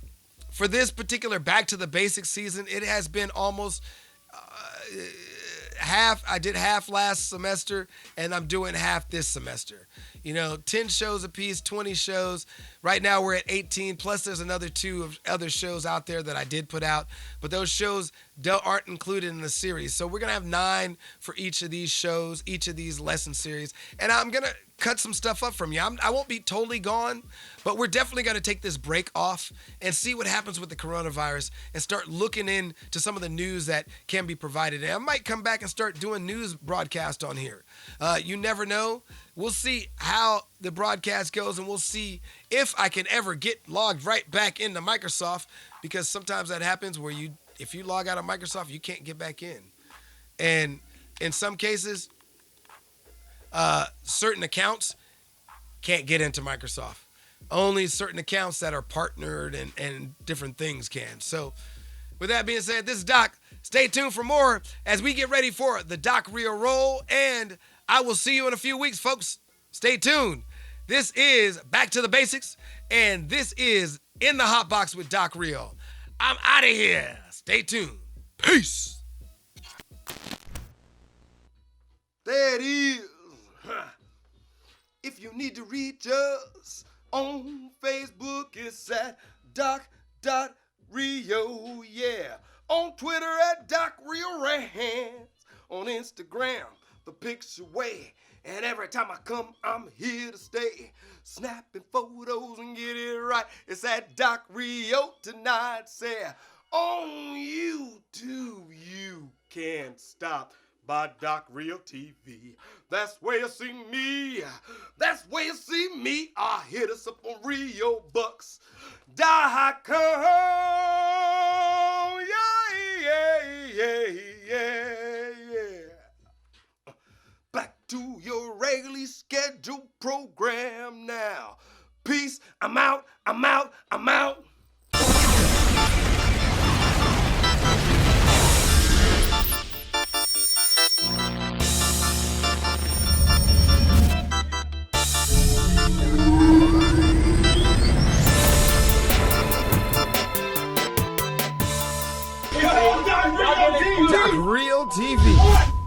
for this particular Back to the Basics season, it has been almost half. I did half last semester, and I'm doing half this semester. 10 shows apiece, 20 shows. Right now we're at 18, plus there's another 2 of other shows out there that I did put out, but those shows aren't included in the series. So we're going to have 9 for each of these shows, each of these lesson series, and I'm going to cut some stuff up from you. I won't be totally gone, but we're definitely going to take this break off and see what happens with the coronavirus and start looking into some of the news that can be provided. And I might come back and start doing news broadcast on here. You never know. We'll see how the broadcast goes, and we'll see if I can ever get logged right back into Microsoft, because sometimes that happens where if you log out of Microsoft, you can't get back in. And in some cases, certain accounts can't get into Microsoft. Only certain accounts that are partnered and different things can. So with that being said, this is Doc. Stay tuned for more as we get ready for the Doc Rio Roll, and I will see you in a few weeks, folks. Stay tuned. This is Back to the Basics, and this is In the Hot Box with Doc Rio. I'm out of here. Stay tuned. Peace. There it is. If you need to reach us on Facebook, it's at doc.rio, yeah. On Twitter at Doc Rio Rants. On Instagram, the picture way. And every time I come, I'm here to stay. Snapping photos and get it right. It's at Doc Rio tonight. Say, on YouTube, you can't stop. By Doc Rio TV. That's where you see me. That's where you see me. Hit us up on RioBucks.com. Yeah. Back to your regularly scheduled program now. Peace. I'm out. Doc Rio TV.